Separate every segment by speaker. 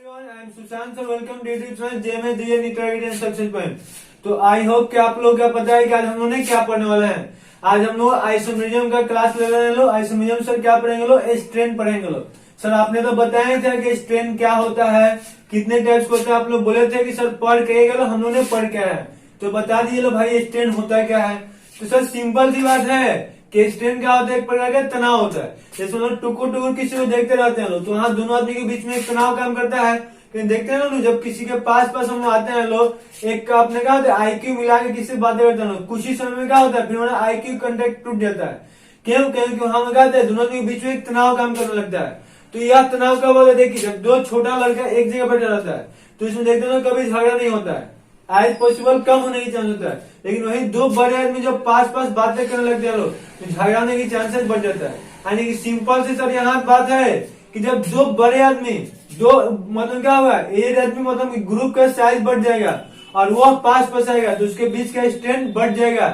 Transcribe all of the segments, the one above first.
Speaker 1: everyone, I am Sushant sir. Welcome to YouTube channel JMS DN Target and Success Point. तो I hope कि आप लोग का पता है कि आज हम लोग ने क्या पढ़ने वाला है। आज हम लोग आइसोमेरिज्म का क्लास ले रहे हैं लोग। आइसोमेरिज्म सर क्या पढ़ेंगे लोग? स्ट्रेन पढ़ेंगे लोग। सर आपने तो बताया था कि स्ट्रेन क्या होता है, कितने टाइप्स होता है। आप लोग बोले थे कि सर पढ़ के गए, हम लोग ने पढ़ के है तो बता दीजिए लो भाई स्ट्रेन होता क्या है। तो सर सिंपल सी बात है कि स्ट्रेन क्या होता है, एक प्रकार का तनाव होता है। जैसे लोग टुकुर टुकुर किसी को देखते रहते हैं लोग, तो वहाँ दोनों आदमी के बीच में एक तनाव काम करता है। देखते हैं ना जब किसी के पास हम लोग आते हैं लोग, एक का आपने क्या होता है आईक्यू मिला के किसी से बातें करते हैं लोग, कुछ ही समय में क्या होता है फिर हमारा आईक्यू कांटेक्ट टूट जाता है। क्यों? क्योंकि हम क्या होता है दोनों के बीच में एक तनाव काम करने लगता है। तो यह तनाव कब होता है? देखिए जब दो छोटा लड़का एक जगह बैठा रहता है तो इसमें देखते हैं कभी झगड़ा नहीं होता है, एज पॉसिबल कम होने की चांस होता है। लेकिन वही दो बड़े आदमी जब पास बातें करने लगते हैं लोग तो झगड़ा होने की चांसेस बढ़ जाता है। यानी कि सिंपल से सर यहाँ बात है कि जब दो बड़े आदमी दो मतलब क्या होगा, एक आदमी मतलब ग्रुप का साइज बढ़ जाएगा और वो पास आएगा तो उसके बीच का स्ट्रेन बढ़ जाएगा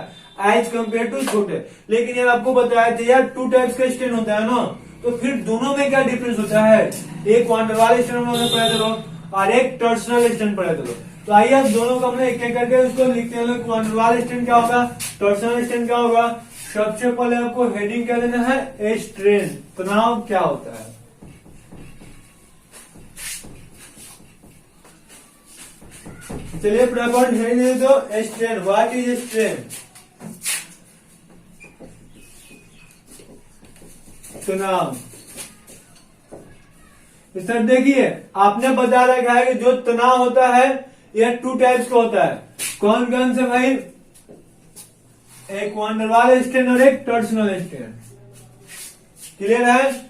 Speaker 1: एज कम्पेयर टू छोटे। लेकिन यार आपको बताया था यार टू टाइप्स का स्ट्रेन होता है ना, तो फिर दोनों में क्या डिफरेंस होता है? एक वैन डर वाल स्ट्रेन हमने पढ़ा था लोग और एक टॉर्सनल स्ट्रेन पढ़ा था लोग। तो आइए अब दोनों को हमने एक एक करके उसको लिखते हैं लोग। वैन डर वाल स्ट्रेन क्या होगा, टॉर्सनल स्ट्रेन क्या होगा। सबसे पहले आपको हेडिंग क्या देना है, स्ट्रेन तनाव क्या होता है। चलिए फटाफट हेडिंग दे दो, स्ट्रेन। What is strain? तनाव। सर देखिए आपने बता रखा है कि जो तनाव होता है यह टू टाइप्स का होता है। कौन कौन से भाई? एक वैन डर वाल स्ट्रेन और एक टॉर्सनल स्ट्रेन। क्लियर है?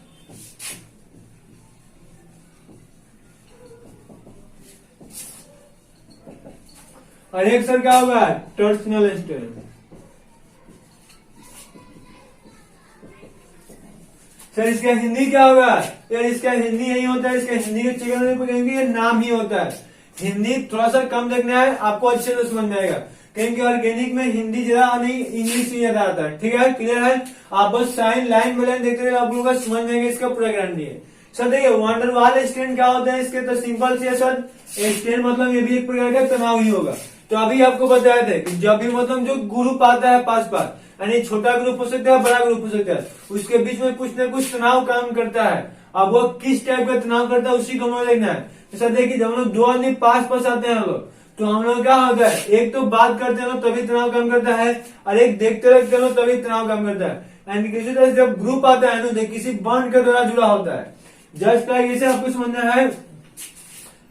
Speaker 1: और एक सर क्या होगा, टॉर्सनल स्ट्रेन। सर इसका हिंदी क्या होगा? यार इसका हिंदी यही होता है, इसका हिंदी के चक्कर में कहेंगे ये नाम ही होता है। हिंदी थोड़ा सा कम देखना है, आपको अच्छे से समझ में आएगा। कहेंगे ऑर्गेनिक में हिंदी ज्यादा नहीं, इंग्लिश ही ज्यादा आता है। ठीक है, क्लियर है? आप बस साइन लाइन में लाइन देखते रहे, आप लोगों का समझ जाएंगे इसका पूरा गारंटी है। सर देखिए वैन डर वाल स्ट्रेन क्या होता है, इसके तो सिंपल से सर स्ट्रेन मतलब ये भी एक प्रकार का तनाव ही होगा। तो अभी आपको बताया था कि जब भी मतलब जो ग्रुप आता है पास यानी छोटा ग्रुप हो सकता है, बड़ा ग्रुप हो सकता है, उसके बीच में कुछ न कुछ तनाव काम करता है। अब वो किस टाइप का तनाव करता है उसी को हमें देखना है। जैसा देखिए जब हम लोग दो आदमी पास आते हैं लोग तो हम लोग क्या होता है, एक तो बात करते हैं तभी तनाव काम करता है और एक देखते रखते हैं तभी तनाव काम करता है। यानी किसी तरह से जब ग्रुप आता है ना किसी बॉन्ड के द्वारा जुड़ा होता है। जस्ट लाइक इसे आपको समझना है,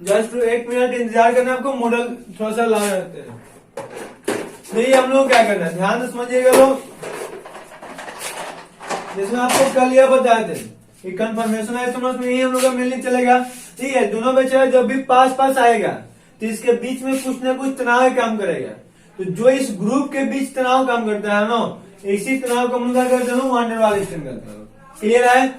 Speaker 1: जस्ट एक मिनट इंतजार करना, आपको मॉडल थोड़ा सा ला रहे हैं। नहीं हम लोग क्या करना है, ध्यान से समझिएगा लोग। जिसमें आपको कल यह बताए थे कंफर्मेशन है समझ में यही हम लोग का मिलने चलेगा। ठीक है, दोनों बेचारा जब भी पास आएगा तो इसके बीच में कुछ न कुछ तनाव काम करेगा। तो जो इस ग्रुप के बीच तनाव काम करता है ना, इसी तनाव को हम क्या करते हैं, वैन डर वाल स्ट्रेन करते हैं। क्लियर है?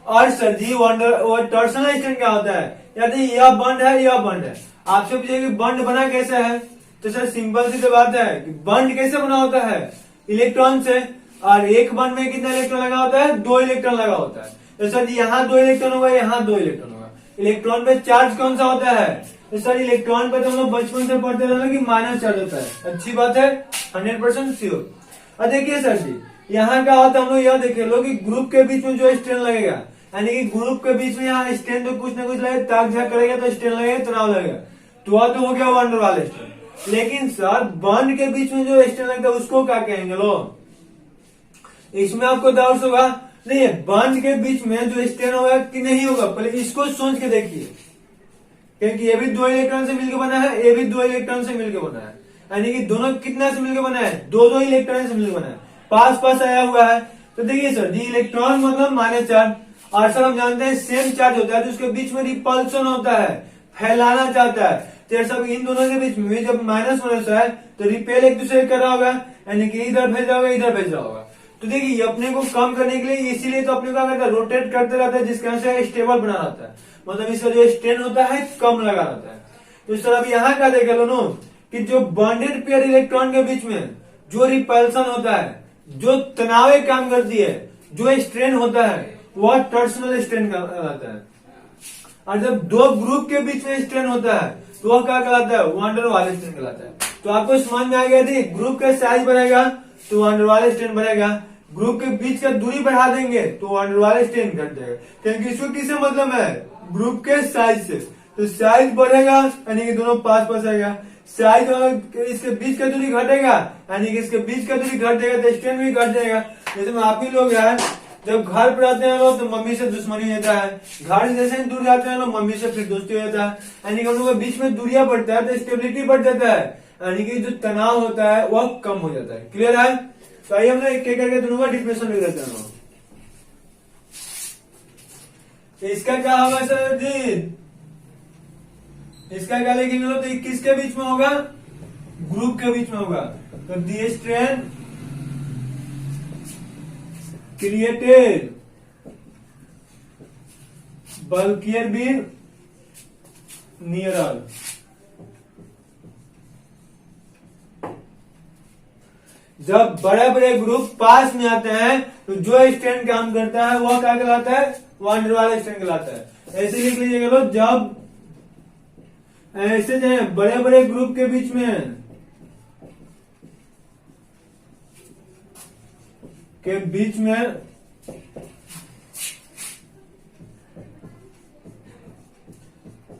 Speaker 1: और सर जी टॉर्सनल स्ट्रेन क्या होता है? यार यह बंड है, यह बंड है। आपसे पूछेगा बंड बना कैसे है, तो सर सिंपल सी तो बात है कि बंड कैसे बना होता है, इलेक्ट्रॉन से। और एक बंड में कितना इलेक्ट्रॉन लगा होता है, 2 इलेक्ट्रॉन लगा होता है। तो सर जी यहाँ 2 इलेक्ट्रॉन होगा, यहाँ 2 इलेक्ट्रॉन होगा। इलेक्ट्रॉन पे चार्ज कौन सा होता है? तो सर इलेक्ट्रॉन पे तो हम लोग बचपन से पढ़ते रहे कि माइनस चार्ज होता है। अच्छी बात है, 100% श्योर। और देखिए सर जी यहाँ क्या होता है, हम लोग यह देखिए लोग कि ग्रुप के बीच में जो स्ट्रेन लगेगा, यानी कि ग्रुप के बीच में यहाँ स्ट्रेन तो कुछ ना कुछ लगेगा, ताक झाक करेगा तो स्ट्रेन लगेगा, तनाव लगेगा, तो हो गया वैन डर वाल स्ट्रेन। लेकिन सर बॉन्ड के बीच में जो स्ट्रेन लगता है उसको क्या कहेंगे लोग? इसमें आपको डाउट होगा, नहीं बॉन्ड के बीच में जो स्ट्रेन होगा कि नहीं होगा, पहले इसको सोच के देखिए। क्योंकि ये भी 2 इलेक्ट्रॉन से मिलकर बना है, ये भी 2 इलेक्ट्रॉन से मिलकर बना है। यानी कि दोनों कितना से मिलकर बना है, 2 इलेक्ट्रॉन से मिलकर बना है, पास आया हुआ है। तो देखिए सर जी इलेक्ट्रॉन मतलब माइनस चार्ज, और सर हम जानते हैं सेम चार्ज होता है तो उसके बीच में रिपल्सन होता है, फैलाना चाहता है। तो सब इन दोनों के बीच में जब माइनस है तो रिपेल एक दूसरे कर रहा होगा, यानी कि इधर भेज रहा होगा, इधर भेज रहा होगा। तो देखिए अपने को कम करने के लिए इसीलिए तो अपने को रोटेट करते रहता है, जिसके से स्टेबल बना रहता है, मतलब इसका जो स्ट्रेन होता है कम लगा रहता है। तो इस तरह अब यहाँ क्या देख लो कि जो बॉन्डेड पेयर इलेक्ट्रॉन के बीच में जो रिपल्सन होता है, जो तनाव काम करती है, जो स्ट्रेन होता है, वह टॉर्सनल स्ट्रेन कहलाता है। और जब दो ग्रुप के बीच में स्ट्रेन होता है तो वह क्या कहलाता है, वन डर वाले स्ट्रेन कहलाता है। तो आपको समझ में आ गया थी, ग्रुप का साइज बढ़ेगा तो वन डर वाले स्ट्रेन बढ़ेगा, ग्रुप के बीच का दूरी बढ़ा देंगे तो वन डर वाले स्ट्रेन घट जाएगा। क्योंकि इसको किससे मतलब है, ग्रुप के साइज से। तो साइज बढ़ेगा यानी कि दोनों पास पास आएगा, साइज और इसके बीच का दूरी घटेगा यानी कि इसके बीच का दूरी घट जाएगा तो स्ट्रेन भी घट जाएगा। जैसे में आप ही लोग हैं, जब घर पर आते हैं लोग तो मम्मी से दुश्मनी होता है, घर से जैसे दूर जाते हैं लोग मम्मी से फिर दोस्ती हो जाता है, यानी कि हम लोग के बीच में दूरियां बढ़ता है तो स्टेबिलिटी बढ़ जाता है, यानी कि जो तनाव होता है वह कम हो जाता है। क्लियर है? तो आइए हम लोग एक एक करके दोनों का डिफिनेशन लिख लेते हैं। तो इसका क्या होगा सर जी, इसका क्या लिखेंगे लोग, तो किसके बीच में होगा, ग्रुप के बीच में होगा। तो the strain created bulkier be nearer. जब बड़े बड़े ग्रुप पास में आते हैं तो जो स्ट्रेन काम करता है वह क्या कहलाता है, वन डर वाला स्ट्रेन कहलाता है। ऐसे लिख लीजिएगा लोग, जब ऐसे जो है बड़े बड़े ग्रुप के बीच में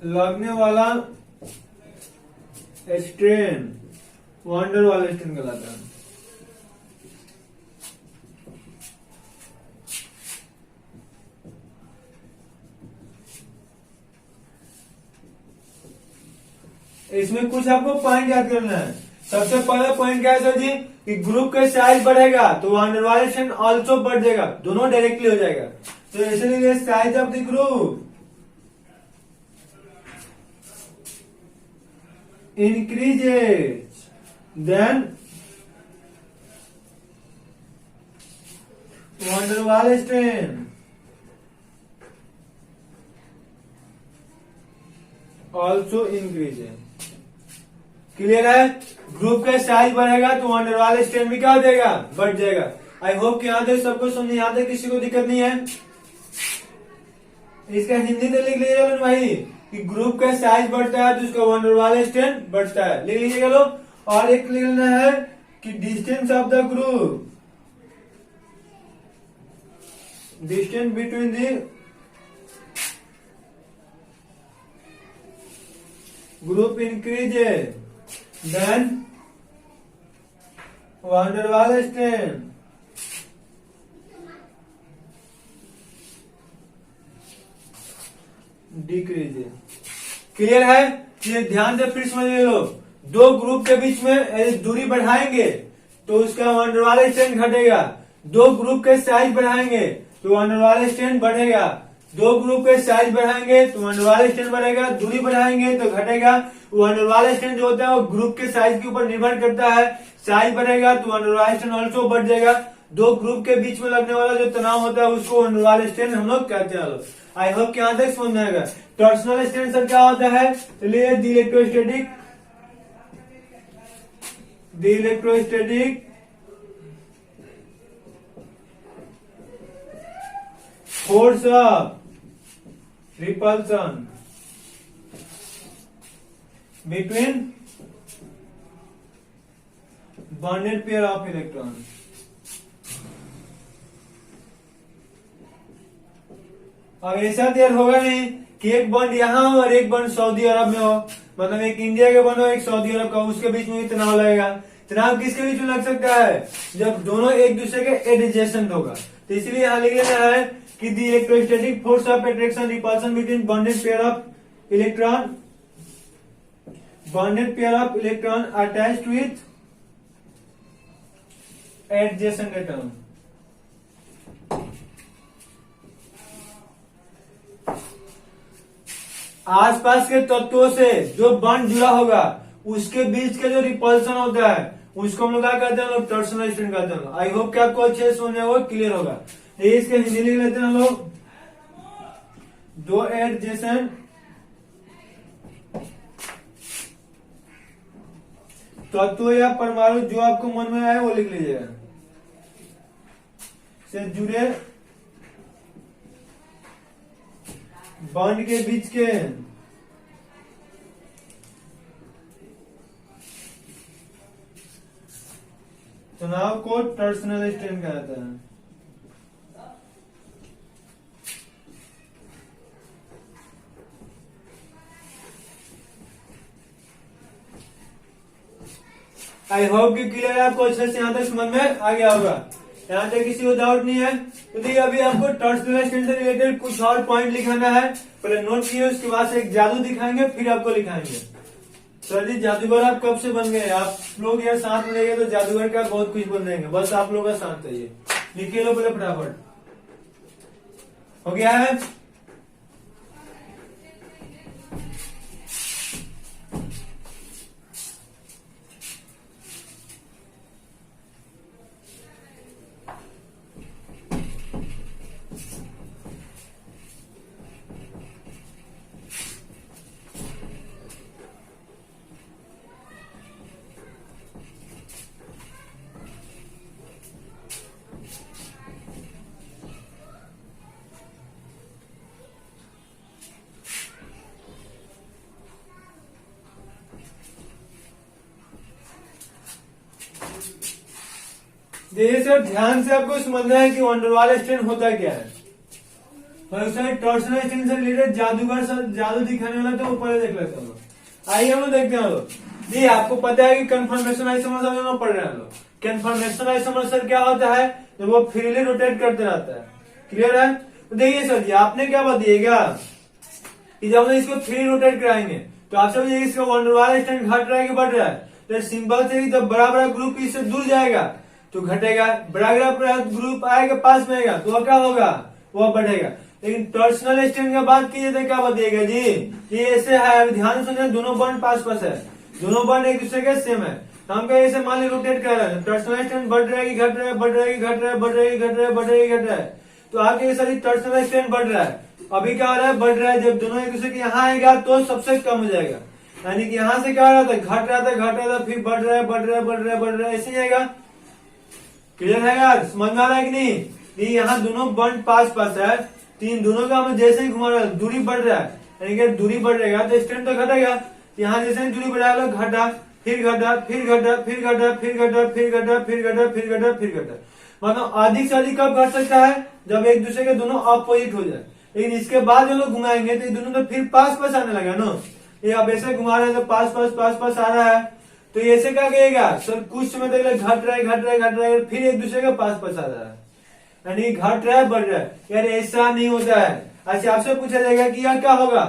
Speaker 1: लगने वाला स्ट्रेन वन डर वाला स्ट्रेन कहलाता है। इसमें कुछ आपको पॉइंट याद करना है। सबसे पहला पॉइंट क्या है सर जी, कि ग्रुप का साइज बढ़ेगा तो वन डर वाला स्ट्रेन ऑल्सो बढ़ जाएगा, दोनों डायरेक्टली हो जाएगा। तो इसलिए size of the group increases then van der Waals strain also increases। Clear है? ग्रुप का साइज बढ़ेगा तो वन डर वाल स्ट्रेन भी क्या हो जाएगा, बढ़ जाएगा। आई होप कि यहाँ तक सबको समझ यहाँ तक किसी को दिक्कत नहीं है। इसका हिंदी तो लिख लीजिएगा भाई कि ग्रुप का साइज बढ़ता है तो उसका वन डर वाल स्ट्रेन बढ़ता है, लिख लीजिएगा लोग। और एक लिखना है कि distance of the group, distance between the group increases then van der Waals strain decrease. Clear है? ये ध्यान से फिर समझ लो, दो ग्रुप के बीच में दूरी बढ़ाएंगे तो उसका वन डर वाल स्ट्रेन घटेगा, दो ग्रुप के साइज बढ़ाएंगे तो वन डर वाल स्ट्रेन बढ़ेगा, दो ग्रुप के साइज बढ़ाएंगे तो वन डर वाल स्ट्रेन बढ़ेगा, दूरी बढ़ाएंगे तो घटेगा। वन डर वाल स्ट्रेन जो होता है वो ग्रुप के साइज के ऊपर निर्भर करता है, साइज बढ़ेगा तो one der Waals strain also बढ़ जाएगा। दो ग्रुप के बीच में लगने वाला जो तनाव होता है उसको वन डर वाल स्ट्रेन हम लोग कहते हैं। आई होप कि यहां तक समझ में आएगा। टॉर्सनल स्ट्रेन सर क्या होता है, चलिए the electrostatic force of repulsion between bonded pair of electron. अब ऐसा देर होगा नहीं कि एक बॉन्ड यहाँ हो और एक बॉन्ड सऊदी अरब में हो, मतलब एक इंडिया के बॉन्ड हो एक सऊदी अरब का, उसके बीच में भी तनाव लगेगा। तनाव किसके बीच में लग सकता है, जब दोनों एक दूसरे के एडजेसेंट होगा। तो इसलिए यहाँ लिख लेना है कि the electrostatic force of attraction repulsion between bonded pair of electron attached with adjacent atom. आसपास के तत्वों से जो बॉन्ड जुड़ा होगा उसके बीच का जो रिपल्सन होता है उसको हम लोग क्या कहते हैं, लोग टॉर्सनल स्ट्रेन कहते हैं। आई होप कि आपको अच्छे से समझ में होगा, क्लियर होगा। इसके हिंदी लिख लेते हैं लोग, दो एडजेसेंट तत्व या परमाणु जो आपको मन में आए वो लिख लीजिएगा, से जुड़े बॉन्ड के बीच के तनाव को टॉर्सनल स्ट्रेन कहता है। आई होप कि क्लियर है, आपको अच्छे से यहाँ तक समझ में आ गया होगा। यहाँ तक किसी को डाउट नहीं है। तो देखिए अभी आपको टॉर्सनल स्ट्रेन से रिलेटेड कुछ और पॉइंट लिखाना है, पहले नोट किए, उसके बाद से एक जादू दिखाएंगे, फिर आपको लिखाएंगे। सर जी जादूगर आप कब से बन गए? आप लोग यार साथ में लेंगे तो जादूगर का बहुत कुछ बन जाएंगे, बस आप लोग का साथ चाहिए। लिखिए लो पहले फटाफट। हो गया है? देखिए सर ध्यान से आपको समझना है कि वंडरवाल स्ट्रेन होता क्या है। सर टॉर्सनल स्ट्रेन से रिलेटेड जादूगर जादू दिखाने वाला तो वो पहले देख लेते हैं। आइए हम लोग देखते हैं। लोग जी आपको पता है कि कन्फर्मेशन आइसोमर्स हम लोग पढ़ रहे हैं। लोग कन्फर्मेशन आइसोमर्स सर क्या होता है? जब वो फ्रीली रोटेट करते रहता है। क्लियर है? तो देखिए सर जी आपने क्या बताइएगा कि जब हम इसको फ्री रोटेट कराएंगे तो आप सब इसका वंडरवाल स्ट्रेन घट रहा है कि बढ़ रहा है? तो सिंपल से जब बड़ा बड़ा ग्रुप इससे दूर जाएगा तो घटेगा, बड़ा बड़ा ग्रुप आएगा पास में आएगा तो क्या होगा? वो बढ़ेगा। लेकिन टॉर्सनल स्ट्रेन की बात कीजिए तो क्या बताइएगा जी? ये ऐसे है, ध्यान सुनिए, दोनों बॉन्ड पास पास है, दोनों बॉन्ड एक दूसरे के सेम है। तो हम ऐसे मान ली रोटेट कर रहे हैं, टॉर्सनल स्ट्रेन बढ़ रहा है कि घट रहा है, बढ़ रहा है कि घट रहा है, बढ़ रहा है कि घट रहा है, बढ़ रहा है कि घट रहा है। तो आपके सारी टॉर्सनल स्ट्रेन बढ़ रहा है। अभी क्या हो रहा है? बढ़ रहा है। जब दोनों एक दूसरे के यहाँ आएगा तो सबसे कम हो जाएगा, यानी कि यहाँ से क्या हो रहा था? घट रहा था, घट रहा था, फिर बढ़ रहा है, बढ़ रहा है, बढ़ रहा है, बढ़ रहा है, ऐसे जाएगा। क्लियर है यार? समझ में आ रहा है कि नहीं? ये यहाँ दोनों बॉन्ड पास पास है, तीन दोनों का हम जैसे ही घुमा रहा है दूरी बढ़ रहा है, यानी कि दूरी बढ़ रहेगा तो स्ट्रेन तो घटेगा। यहाँ जैसे ही दूरी बढ़ाएगा घटा, फिर घटा, फिर घटा, फिर घटा, फिर घटा, फिर घटा, फिर घटा, फिर घटा, फिर घटा। मतलब अधिक से अधिक कब घट सकता है? जब एक दूसरे के दोनों अपोजिट हो जाए। लेकिन इसके बाद जो लोग घुमाएंगे तो ये दोनों तो फिर पास पास आने लगा ना। ये अब ऐसे घुमा रहे हैं तो पास पास पास पास आ रहा है, तो ऐसे क्या कहेगा? सर कुछ समय तक घट रहा है, घट रहा है, घट रहा है, फिर एक दूसरे के पास पास आ रहा है, यानी घट रहा है, बढ़ रहा है। यार ऐसा नहीं होता है। अच्छा आपसे पूछा जाएगा कि यार क्या होगा?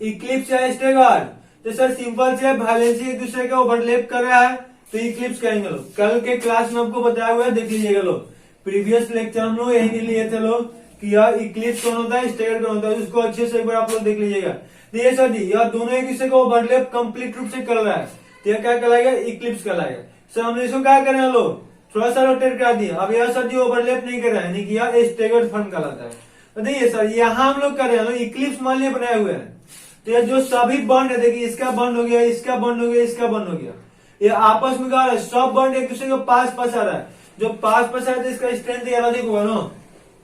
Speaker 1: इक्लिप्स या स्टेगर? तो सर सिंपल से वैलेंसी एक दूसरे का ओवरलैप कर रहा है तो इक्लिप्स कहेंगे लोग। कल के क्लास में आपको बताया हुआ है, देख लीजिएगा लोग। प्रीवियस लेक्चर हम लोग यही लिए थे लोग कि यार इक्लिप्स कौन होता है, स्टेगर कौन होता है, उसको अच्छे से एक बार आप लोग देख लीजिएगा। ये सर जी यार दोनों एक दूसरे को ओवरलैप कंप्लीट रूप से कर रहा है तो यह क्या कहलाएगा? इक्लिप्स कहलाएगा। सर हमने इसको क्या करें लोग? थोड़ा सा रोटेट करा दिया। अब यह सर जी ओवरलैप नहीं कर रहा है, यानी कि यार स्टेगर फॉर्म कहलाता है। तो देखिए सर यहाँ हम लोग कर रहे हैं इक्लिप्स मान लिया बनाए हुए हैं, तो ये जो सभी बॉन्ड है, देखिए इसका बॉन्ड हो गया, इसका बॉन्ड हो गया, इसका बॉन्ड हो गया, ये आपस में क्या है? सब बॉन्ड एक दूसरे के पास पास आ रहा है। जो पास पास आ रहा है तो इसका स्ट्रेंथ अधिक होगा ना।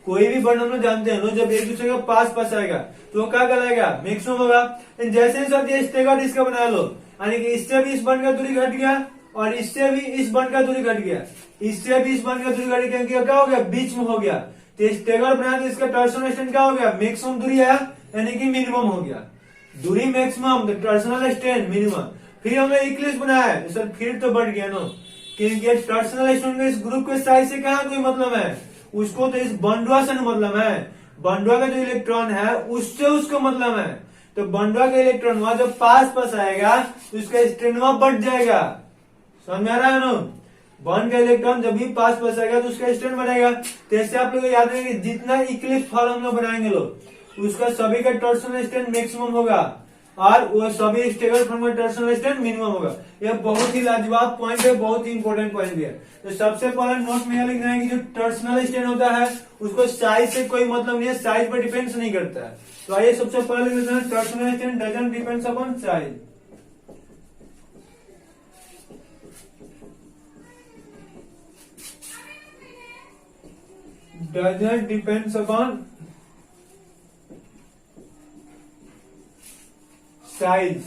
Speaker 1: कोई भी बॉन्ड हम लोग जानते हैं ना, जब एक दूसरे के पास पास आएगा तो वो क्या कहलाएगा? मैक्सिमम होगा। जैसे ही सर ये स्टेगर इसका बना लो, यानी कि इससे भी इस बॉन्ड का दूरी घट गया और इससे भी इस बॉन्ड का दूरी घट गया, इससे भी इस बॉन्ड का दूरी घट गया, क्या हो गया? बीच में हो गया। तो स्टेगर बना तो इसका टॉर्सनल स्ट्रेन क्या हो गया? मैक्सिमम दूरी है, यानी कि मिनिमम हो गया। दूरी मैक्सिमम, टॉर्सनल स्ट्रेन मिनिमम। फिर हमने इक्लिप्स बनाया है, सर फिर तो बढ़ गया ना, क्योंकि टॉर्सनल स्ट्रेन के इस ग्रुप के साइज से कहा कोई मतलब है? उसको तो इस बंडुआ से मतलब है। बंडुआ का जो इलेक्ट्रॉन है उससे उसको मतलब है। तो बंडुआ का इलेक्ट्रॉन वहां जब पास पास आएगा तो उसका स्ट्रेन वहां बढ़ जाएगा। समझ में आ रहा है ना? बॉन्ड का इलेक्ट्रॉन जब भी पास पास आएगा तो उसका स्ट्रेन बढ़ेगा। तो ऐसे आप लोग याद रखेंगे, जितना इक्लिप्स फॉर्म हम लोग बनाएंगे लोग, उसका सभी का टॉर्सनल स्ट्रेन मैक्सिमम होगा और वो सभी स्टेगर फॉर्म का टॉर्सनल स्ट्रेन मिनिमम होगा। यह बहुत ही लाजवाब पॉइंट है, बहुत ही इंपॉर्टेंट पॉइंट भी है। तो सबसे पहले नोट में यह लिखना है कि जो टॉर्सनल स्ट्रेन होता है उसको साइज से कोई मतलब नहीं है, साइज पर डिपेंड्स नहीं करता है। तो आइए सबसे पहले लिखते हैं, torsional strain doesn't depends upon size. doesn't depends upon size.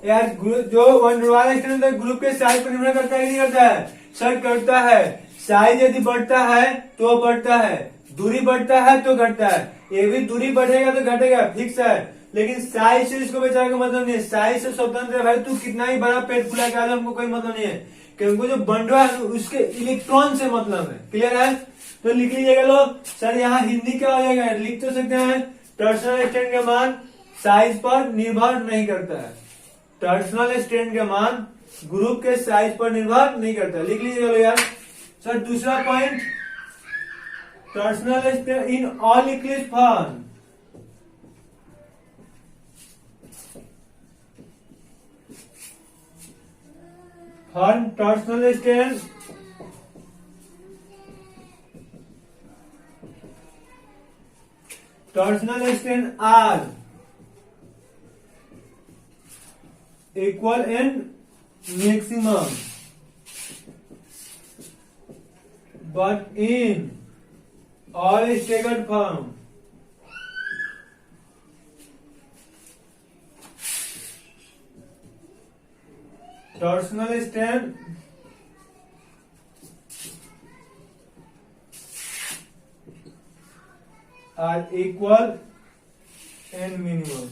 Speaker 1: यार जो वनडरवाल स्टैंड ग्रुप के साइज पर निर्भर करता है कि नहीं करता है? सर करता है। साइज यदि बढ़ता है तो बढ़ता है, दूरी बढ़ता है तो घटता है। ये भी दूरी बढ़ेगा तो घटेगा, फिक्स है। लेकिन साइज से इसको बेचारा का मतलब नहीं है, साइज से स्वतंत्र है भाई। तू कितना ही बड़ा पेट फुला के आ जाए, हमको कोई मतलब नहीं है, क्योंकि जो बंडवा है उसके इलेक्ट्रॉन से मतलब है। क्लियर है? तो लिख लीजिएगा लो। सर यहाँ हिंदी क्या हो जाएगा, लिख तो सकते हैं, टॉर्सनल स्ट्रेन का मान साइज पर निर्भर नहीं करता है। टॉर्सनल स्ट्रेन का मान ग्रुप के साइज पर निर्भर नहीं करता। लिख लीजिएगा लो यार। सर दूसरा point, torsional strain in all Eclipse form. Form torsional strain R equal and maximum, but in all staggered form torsional strain are equal and minimum।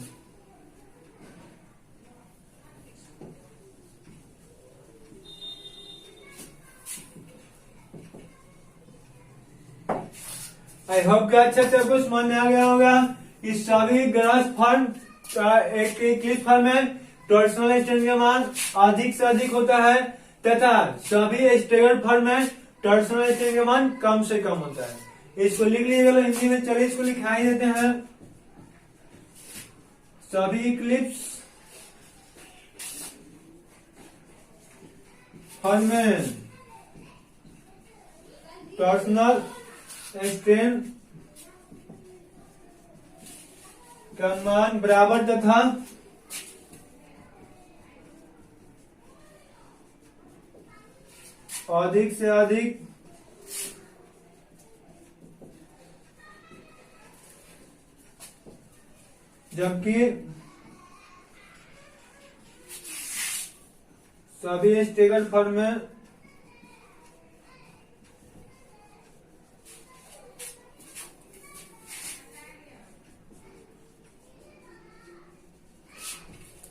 Speaker 1: I hope कि अच्छे से आपको समझ में आ गया होगा। इस सभी ग्रास फॉर्म एक क्लिप फॉर्म में टॉर्सनल स्ट्रेन का मान अधिक से अधिक होता है तथा सभी स्टेगर्ड फॉर्म में टॉर्सनल स्ट्रेन का मान कम से कम होता है। इसको लिख लीजिएगा हिंदी में। चलिए इसको लिखाई देते हैं। सभी क्लिप्स फॉर्म में टॉर्सनल स्ट्रेन का मान बराबर तथा अधिक से अधिक जबकि सभी स्टेगर्ड फॉर्म में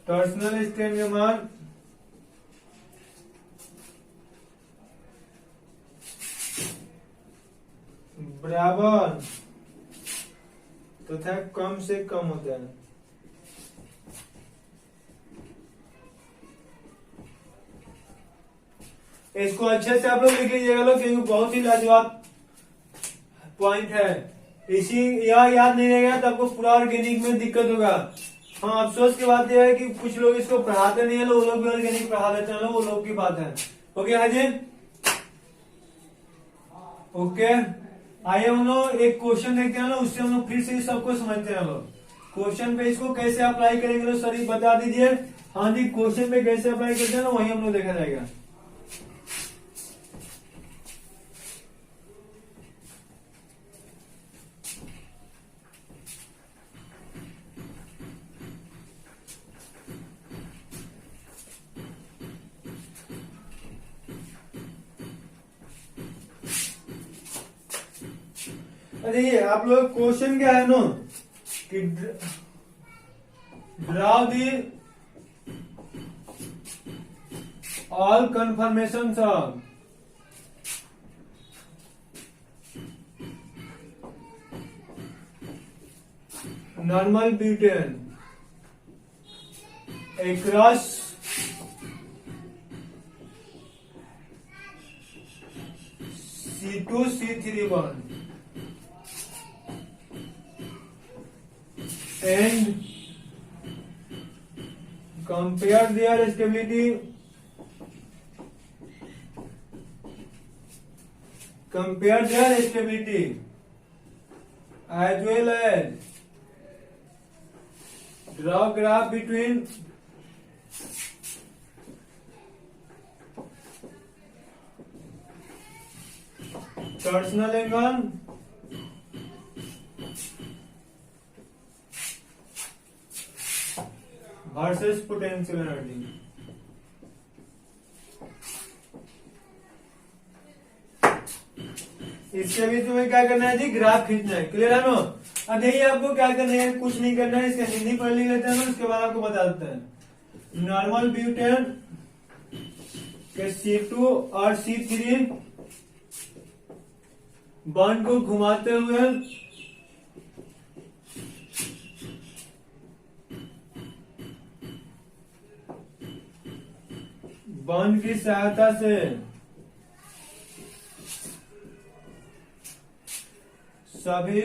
Speaker 1: टॉर्सनल स्ट्रेन का मान बराबर तथा कम से कम होता है। इसको अच्छे से आप लोग लिख लीजिएगा लोग, क्योंकि बहुत ही लाजवाब पॉइंट है। इसी यह याद नहीं रहेगा तो आपको पूरा ऑर्गेनिक में दिक्कत होगा। हाँ, अफसोस की बात यह है कि कुछ लोग इसको पढ़ाते नहीं है, वो लोग भी ऑर्गेनिक पढ़ा देते हैं, वो लोग की बात है। ओके हाजी, ओके। आइए हम लोग एक क्वेश्चन देखते हैं, उससे हम लोग फिर से सबको समझते हैं। लोग क्वेश्चन पे इसको कैसे अप्लाई करेंगे सर ये बता दीजिए। हाँ जी, क्वेश्चन पे कैसे अप्लाई करते हैं ना, वही हम लोग देखा जाएगा। अरे आप लोग क्वेश्चन क्या है नो कि draw the all confirmation of normal butane across C2 C3 bond and compare their stability as well as draw graph between torsional angle versus potential energy. इसके बीच में क्या करना है जी, ग्राफ खींचना है। क्लियर है नो। अब यही आपको क्या करना है, कुछ नहीं करना है, इसका हिंदी पढ़ लिख लेते हैं, उसके बाद आपको बता देते हैं। नॉर्मल ब्यूटेन के C2 और C3 बॉन्ड को घुमाते हुए बॉन्ड की सहायता से सभी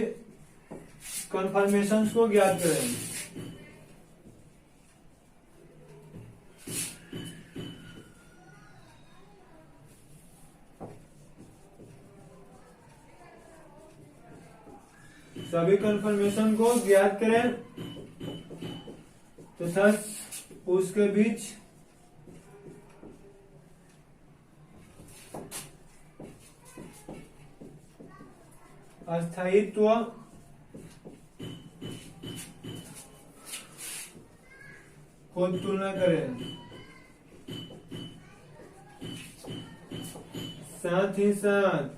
Speaker 1: कन्फर्मेशंस को ज्ञात करें। सभी कन्फर्मेशन को ज्ञात करें तथा उसके बीच अस्थायित्व को तुलना करें। साथ ही साथ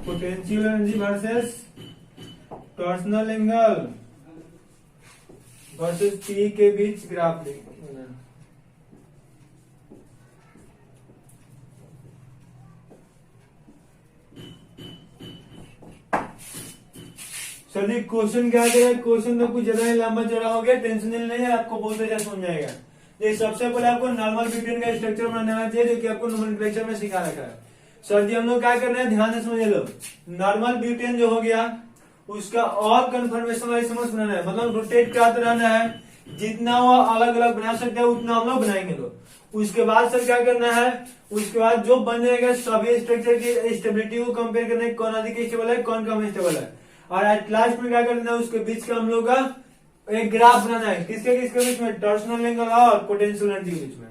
Speaker 1: potential energy versus torsional angle versus P के बीच ग्राफ लिखना। चलिए क्वेश्चन क्या करें, क्वेश्चन तो कुछ ज्यादा ही लंबा चौड़ा हो गया, टेंशन नहीं है, आपको बहुत अच्छा समझ जाएगा। ये सबसे पहले आपको नॉर्मल ब्यूटेन का स्ट्रक्चर बनाना चाहिए, जो कि आपको नोमेनक्लेचर में सिखा रखा है। सर जी हम लोग क्या कर रहे हैं, ध्यान से समझ लो। नॉर्मल ब्यूटेन जो हो गया उसका और कन्फर्मेशन वाली समझ बनाना है, मतलब रोटेट कराते रहना है, जितना वो अलग अलग बना सकते हैं उतना हम लोग बनाएंगे लोग। उसके बाद सर क्या करना है, उसके बाद जो बन जाएगा सभी स्ट्रक्चर की स्टेबिलिटी को कंपेयर करना है, कौन अधिक स्टेबल है कौन कम स्टेबल है, और एट लास्ट में क्या करना है, उसके बीच का हम लोग का एक ग्राफ बनाना है। किसके किसके बीच में, टॉर्सनल एंगल और पोटेंशियल एनर्जी के बीच में।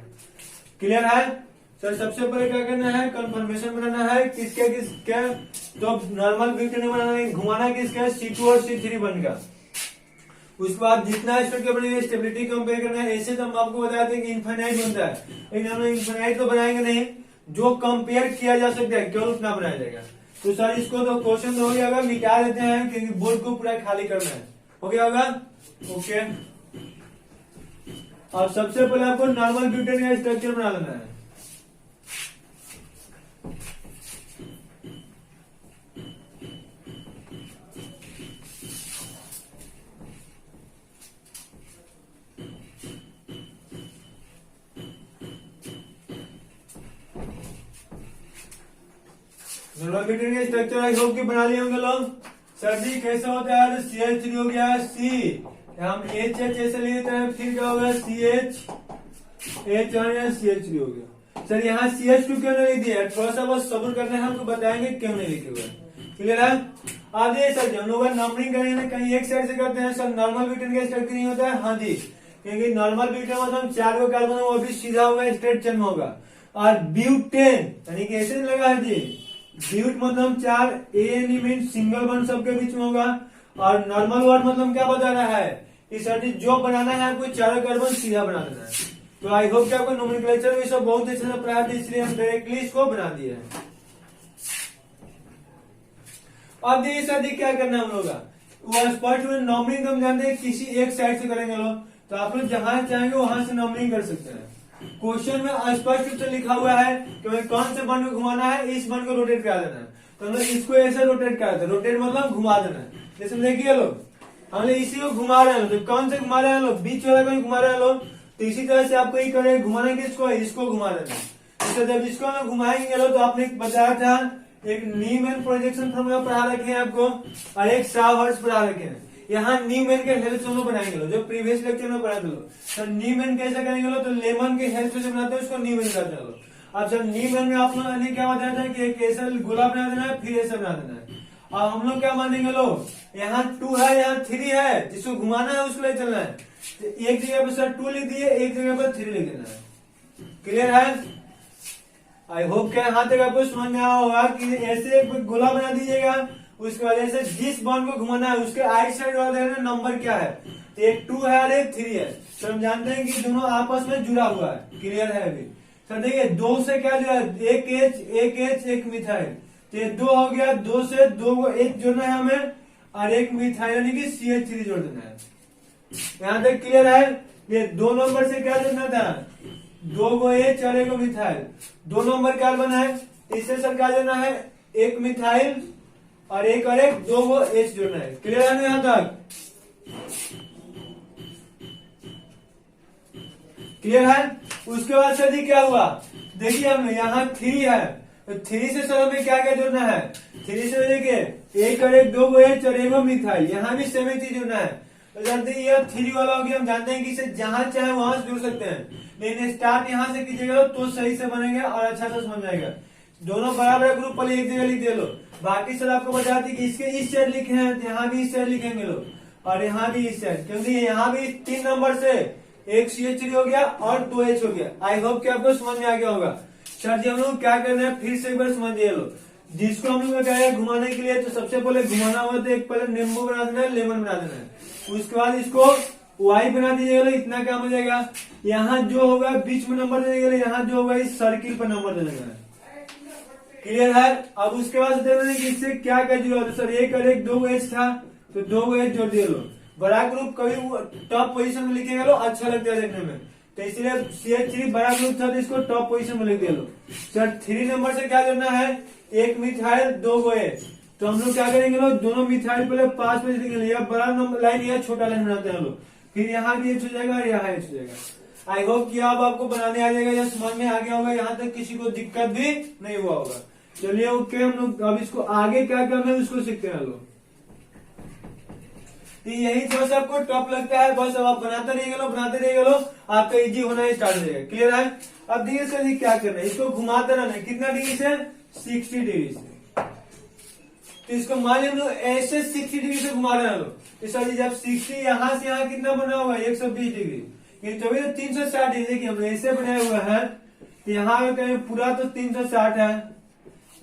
Speaker 1: क्लियर है सर। सबसे पहले क्या करना है, कंफर्मेशन बनाना है, किसके किसके, तो नॉर्मल ब्यूटेन बनाना है, घुमाना किसका, C2 और C3 बनकर। उसके बाद जितना स्ट्रक्चर बनेगा स्टेबिलिटी कंपेयर करना है। ऐसे तो हम आपको बताते हैं कि इनफाइनाइट बनता है, लेकिन हम लोग इनफाइनाइट तो बनाएंगे नहीं, जो कंपेयर किया जा सकता है केवल उतना बनाया जाएगा। तो सर इसको तो क्वेश्चन तो हो गया होगा, मिटा देते हैं क्योंकि बोर्ड को पूरा खाली करना है। हो गया होगा, ओके। अब सबसे पहले आपको नॉर्मल ब्यूटेन का स्ट्रक्चर बना लेना है। नॉर्मल ब्यूटेन का स्ट्रक्चर आई होप कि बना लिए होंगे लोग। सर जी कैसे होता है, तो CH3 हो गया C, हम HH ऐसे लेते हैं, फिर क्या होगा CH और CH3 हो गया। सर यहाँ CH2 क्यों नहीं लिख दिया, थोड़ा सा बस सब्र करना है, हमको बताएंगे क्यों नहीं लिखे हुए। क्लियर है। अब ये सर हम लोग नंबरिंग करेंगे ना, कहीं एक साइड से करते हैं सर, नॉर्मल ब्यूटेन का स्ट्रक्चर नहीं होता है। हाँ जी, क्योंकि नॉर्मल ब्यूटेन मतलब 4 को कार्बन वो भी सीधा होगा, स्ट्रेट चेन में होगा, और ब्यूटेन यानी कि ऐसे लगा है जी, ब्यूट मतलब 4 ANE मीन सिंगल बॉन्ड सबके बीच में होगा, और नॉर्मल वर्ड मतलब क्या बता रहा है कि सर जो बनाना है आपको 4 कार्बन सीधा बना देना है। तो आई होप कि आपको नोमेनक्लेचर में सब बहुत अच्छे से पढ़ा दिया, इसलिए हम डायरेक्टली इसको बना दिए हैं। अब देखिए सर क्या करना है हम लोग का, स्पष्ट में नंबरिंग हम जानते हैं किसी एक साइड से करेंगे लोग, तो आप लोग जहां चाहेंगे वहां से नंबरिंग कर सकते हैं। क्वेश्चन में स्पष्ट रूप से लिखा हुआ है कि कौन से बन को घुमाना है, इस बन को रोटेट करा देना है, तो हम इसको ऐसे रोटेट करा देते हैं, रोटेट मतलब घुमा देना है। जैसे देखिए लोग हम लोग इसी को घुमा रहे हैं, तो कौन से घुमा रहे हैं लोग, बीच वाला को घुमा रहे हैं लोग, तो इसी तरह से आपको ये करें, घुमाना किसको, इसको घुमा देना है। तो जब इसको हम घुमाएंगे लोग, तो आपने बताया था एक न्यूमैन प्रोजेक्शन फॉर्मूला पढ़ा रखे हैं आपको, और एक सावर्ट्स पढ़ा रखे हैं। यहाँ न्यूमैन के हेल्प से हम लोग बनाएंगे लोग, जो प्रीवियस लेक्चर में पढ़ा था लोग। तो न्यूमैन कैसे करेंगे लोग, तो लेमन के हेल्प से बनाते हैं उसको न्यूमैन करते हैं लोग। अब सर न्यूमैन में आप लोगों ने क्या बताया था कि एक ऐसा गोला बना देना है, फिर ऐसा बना देना है। अब हम लोग क्या मानेंगे लोग, यहाँ 2 है, यहाँ 3 है, जिसको घुमाना है उसको ले चलना है। तो एक जगह पर सर 2 लिख दिए, एक जगह पर 3 लिख देना है। क्लियर है। आई होप क्या यहाँ तक आपको समझ में आया होगा कि ऐसे एक गोला बना दीजिएगा, उसके वजह से जिस बॉन्ड को घुमाना है उसके आइट साइड वाले नंबर क्या है, तो एक 2 है और एक 3 है। तो हम जानते हैं कि दोनों आपस में जुड़ा हुआ है, क्लियर है अभी। सर देखिए 2 से क्या जुड़ा है, एक एच एक मिथाइल, तो ये 2 हो गया, 2 से 2 को एच जोड़ना है हमें और एक मिथाइल यानी कि CH3 जोड़ देना है। यहाँ तक क्लियर है। ये 2 नंबर से क्या जोड़ना था, 2 को एच और एक मिथाइल, 2 नंबर कार्बन है, इससे सर क्या जोड़ना है, एक मिथाइल और एक 2 को एच जोड़ना है। क्लियर है ना यहाँ तक, क्लियर है। उसके बाद सर जी क्या हुआ, देखिए हमें यहाँ 3 है, तो 3 से सर हमें क्या क्या जोड़ना है, 3 से देखिए एक और एक 2 को एच और एक मिथाइल, यहाँ भी सेम ही चीज जोड़ना है। तो जानते हैं ये 3 वाला हो गया, हम जानते हैं कि इसे जहां चाहे वहां से जुड़ सकते हैं, लेकिन स्टार्ट यहाँ से कीजिएगा तो सही से बनेगा और अच्छा से समझ आएगा। दोनों बराबर ग्रुप पहले एक जगह लिख दे लो, बाकी सर आपको बताती कि इसके इस साइड लिखे हैं, यहाँ भी इस साइड लिखेंगे लोग, और यहाँ भी इस साइड, क्योंकि यहाँ भी 3 नंबर से एक CH3 हो गया और 2 H हो गया। आई होप कि आपको समझ में आ गया होगा। सर जी हम लोग क्या करना है, फिर से एक बार समझिए लो, जिसको हम लोग क्या है घुमाने के लिए, तो सबसे पहले घुमाना हुआ तो एक पहले नींबू बना देना है, लेमन बना देना है, उसके बाद इसको वाई बना दीजिएगा, इतना काम हो जाएगा। यहाँ जो होगा बीच में नंबर दे दीजिएगा, यहाँ जो होगा इस सर्किल पर नंबर दे देना है, क्लियर है। अब उसके बाद देखना कि इससे क्या क्या जुड़ा, तो सर एक और एक 2 को एच था, तो 2 को एच जोड़ दिए लो। बड़ा ग्रुप कभी टॉप पोजीशन में लिखेगा लो, अच्छा लगता है देखने में, तो इसलिए CH3 बड़ा ग्रुप था तो इसको टॉप पोजीशन में लिख दिया लो। सर 3 नंबर से क्या करना है, एक मिथाइल 2 को एच, तो हम लोग क्या करेंगे लोग, दोनों मिथाइल पहले 5 पे लिखेंगे, या बड़ा नंबर लाइन या छोटा लाइन बनाते हैं लोग, फिर यहाँ भी एच हो जाएगा और यहाँ एच हो जाएगा। आई होप कि अब आपको बनाने आ जाएगा या समझ में आ गया होगा, यहाँ तक किसी को दिक्कत भी नहीं हुआ होगा। चलिए ओके, हम लोग अब इसको आगे क्या करना है उसको सीखते हैं लोग। यही थोड़ा सा आपको टफ लगता है, बस अब आप बनाते रहिएगा लो, आपका इजी होना स्टार्ट हो जाएगा, क्लियर है। अब देखिए सर ये क्या करना है, इसको घुमाते रहना है, कितना डिग्री से, 60 डिग्री से। तो इसको मान लो ऐसे 60 डिग्री से घुमा रहे हैं लोग, तो सर जब 60 यहाँ से यहाँ कितना बना हुआ है, 120 डिग्री, ये तभी तो 360 डिग्री। देखिए हमने ऐसे बनाया हुआ है, तो यहाँ पूरा तो 360 है,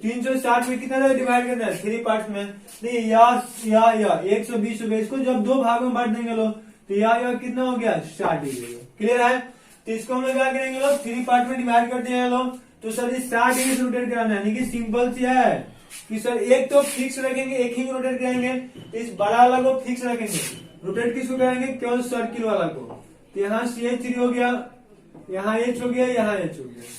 Speaker 1: 360 में कितना डिवाइड करना है, 3 पार्ट में, नहीं या 120 हो गया, इसको जब 2 भागों में बांट देंगे लोग, तो या कितना हो गया, 60 डिग्री, क्लियर है। तो इसको हम लोग क्या करेंगे लोग, 3 पार्ट में डिवाइड कर दिए लोग, तो सर 60 डिग्री से रोटेट कराना है, यानी कि सिंपल सी है कि सर एक तो फिक्स रखेंगे, एक ही रोटेट कराएंगे, तो इस बड़ा वाला को फिक्स रखेंगे, रोटेट किसको कराएंगे, केवल सर्किल वाला को। तो यहाँ CH3 हो गया, यहाँ H हो गया, यहाँ H हो गया।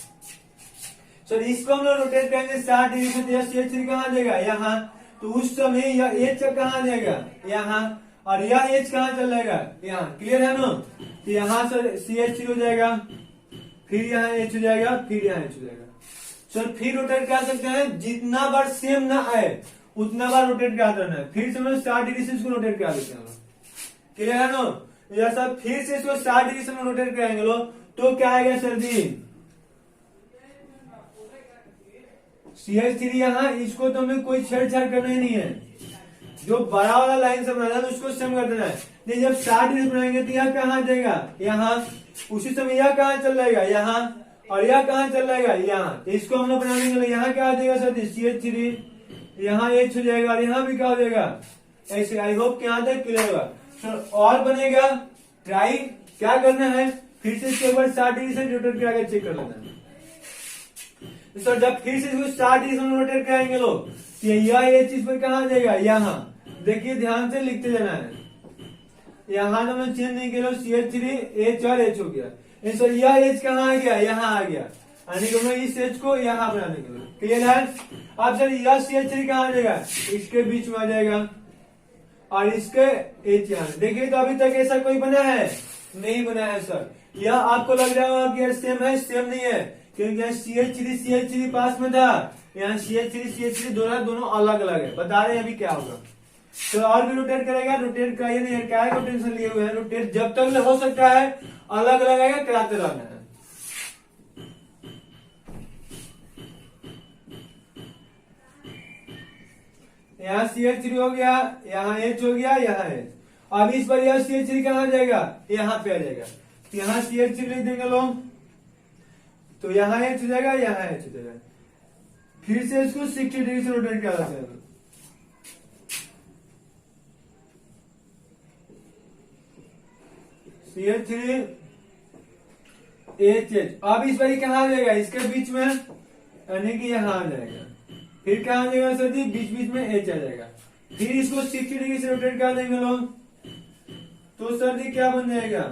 Speaker 1: सर इसको हम लोग रोटेट करेंगे 60 डिग्री से, तो CH3 कहाँ जाएगा, यहाँ, तो उस समय यह H कहाँ जाएगा, यहाँ, और यह H कहाँ चल जाएगा, यहाँ, क्लियर है ना। तो यहाँ सर CH3 हो जाएगा, फिर यहाँ H हो जाएगा, फिर यहाँ H हो जाएगा। सर फिर रोटेट कर सकते हैं, जितना बार सेम ना आए उतना बार रोटेट कर देना है, फिर से हम 60 डिग्री से इसको रोटेट कर देते हैं, क्लियर है ना। जैसा फिर से इसको 60 डिग्री से रोटेट करेंगे लोग, तो क्या आएगा सर जी, CH3 यहाँ, इसको तो हमें कोई छेड़छाड़ करना ही नहीं है, जो बड़ा वाला लाइन से बनाना है उसको सेम कर देना है। नहीं जब 60 डिग्री बनाएंगे तो यह कहाँ जाएगा, यहाँ, उसी समय यह कहाँ चल जाएगा, यहाँ, और यह कहाँ चल जाएगा, यहाँ। तो इसको हम लोग बना देंगे, यहाँ क्या आ जाएगा सर CH3, यहाँ H हो जाएगा, और यहाँ भी क्या हो जाएगा, ऐसे। आई होप कि यहाँ तक क्लियर होगा सर। और बनेगा, ट्राई क्या करना है, फिर से इसके ऊपर 60 डिग्री से रोटेट करके चेक कर लेना है। तो सर जब फिर से इसको 60 डिग्री से रोटेट कराएंगे लोग, तो यह चीज पर कहाँ जाएगा, यहाँ। देखिए ध्यान से लिखते जाना है, यहाँ तो मैं चेंज नहीं किया, CH3 H और H हो गया, सर यह H कहाँ आ गया, यहाँ आ गया, यानी कि मैं इस H को यहाँ बनाने के लिए, क्लियर है। अब सर यह CH3 कहाँ आ जाएगा, इसके बीच में आ जाएगा, और इसके H यहाँ। देखिए तो अभी तक ऐसा कोई बना है, नहीं बना है सर। यह आपको लग रहा होगा कि सेम है, सेम नहीं है, क्योंकि यहाँ CH3 पास में था, यहाँ CH3 दोनों अलग अलग है। बता रहे हैं अभी क्या होगा। तो और भी रोटेट करेगा, रोटेट का ये नहीं है, क्या है को टेंशन लिए हुए हैं, रोटेट जब तक हो सकता है अलग अलग आएगा, कराते रहना है। यहाँ CH3 हो गया, यहाँ H हो गया, यहाँ H। अब इस पर यह CH3 कहाँ जाएगा, यहाँ पे आ जाएगा, तो यहाँ CH3 लिख देंगे लोग। तो यहाँ एच हो जाएगा, यहाँ एच हो जाएगा। फिर से इसको 60 डिग्री से रोटेट किया जाता है। CH3 HH। अब इस बारी कहाँ आ जाएगा, इसके बीच में, यानी कि यहाँ आ जाएगा। फिर क्या आ जाएगा सर जी, बीच बीच में H आ जाएगा। फिर इसको 60 डिग्री से रोटेट कर देंगे लोग, तो सर जी क्या बन जाएगा,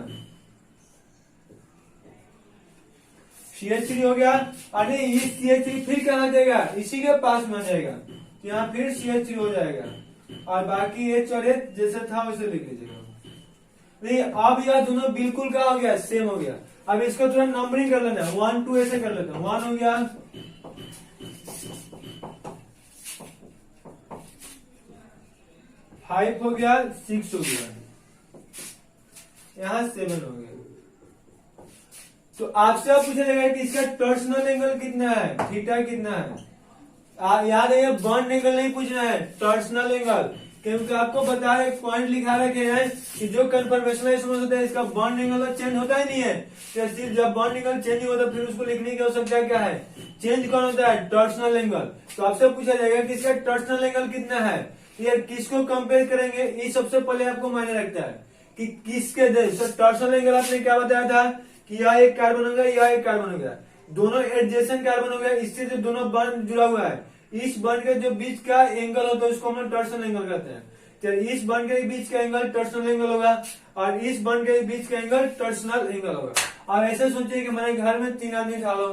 Speaker 1: CH3 हो गया। अरे ये CH3 फिर कहाँ जाएगा, इसी के पास में आ जाएगा, तो यहाँ फिर CH3 हो जाएगा। और बाकी H और H जैसा था वैसे लिख लीजिएगा। नहीं, अब यह दोनों बिल्कुल क्या हो गया, सेम हो गया। अब इसको थोड़ा नंबरिंग कर लेना, 1 2 ऐसे कर लेते हैं। 1 हो गया, 5 हो गया, 6 हो गया, यहाँ 7 हो गया। तो आपसे आप पूछा जाएगा कि इसका टॉर्सनल एंगल कितना है, थीटा कितना है। याद है, ये बॉन्ड एंगल नहीं पूछना है, टॉर्सनल एंगल, क्योंकि आपको बता रहे पॉइंट लिखा रखे हैं कि जो कन्फर्मेशनल होता है इसका बॉन्ड एंगल चेंज होता ही नहीं है। तो सिर्फ जब बॉन्ड एंगल चेंज नहीं होता फिर उसको लिखने की आवश्यकता क्या है, चेंज कौन होता है, टॉर्सनल एंगल। तो आपसे पूछा जाएगा कि इसका टॉर्सनल एंगल कितना है, ये किसको कंपेयर करेंगे, ये सबसे पहले आपको मायने रखता है कि किसके टॉर्सनल एंगल आपने क्या बताया था कि यह एक कार्बन हो गया, यह एक कार्बन हो गया, दोनों एडजेसेंट कार्बन हो गया, इससे जो दोनों बॉन्ड जुड़ा हुआ है, इस बॉन्ड के जो बीच का एंगल होता है उसको हम लोग टॉर्सनल एंगल कहते हैं। तो इस बॉन्ड के बीच का एंगल टॉर्सनल एंगल होगा और इस बॉन्ड के बीच का एंगल टॉर्सनल एंगल होगा। अब ऐसे सोचिए कि मेरे घर में 3 आदमी था लो,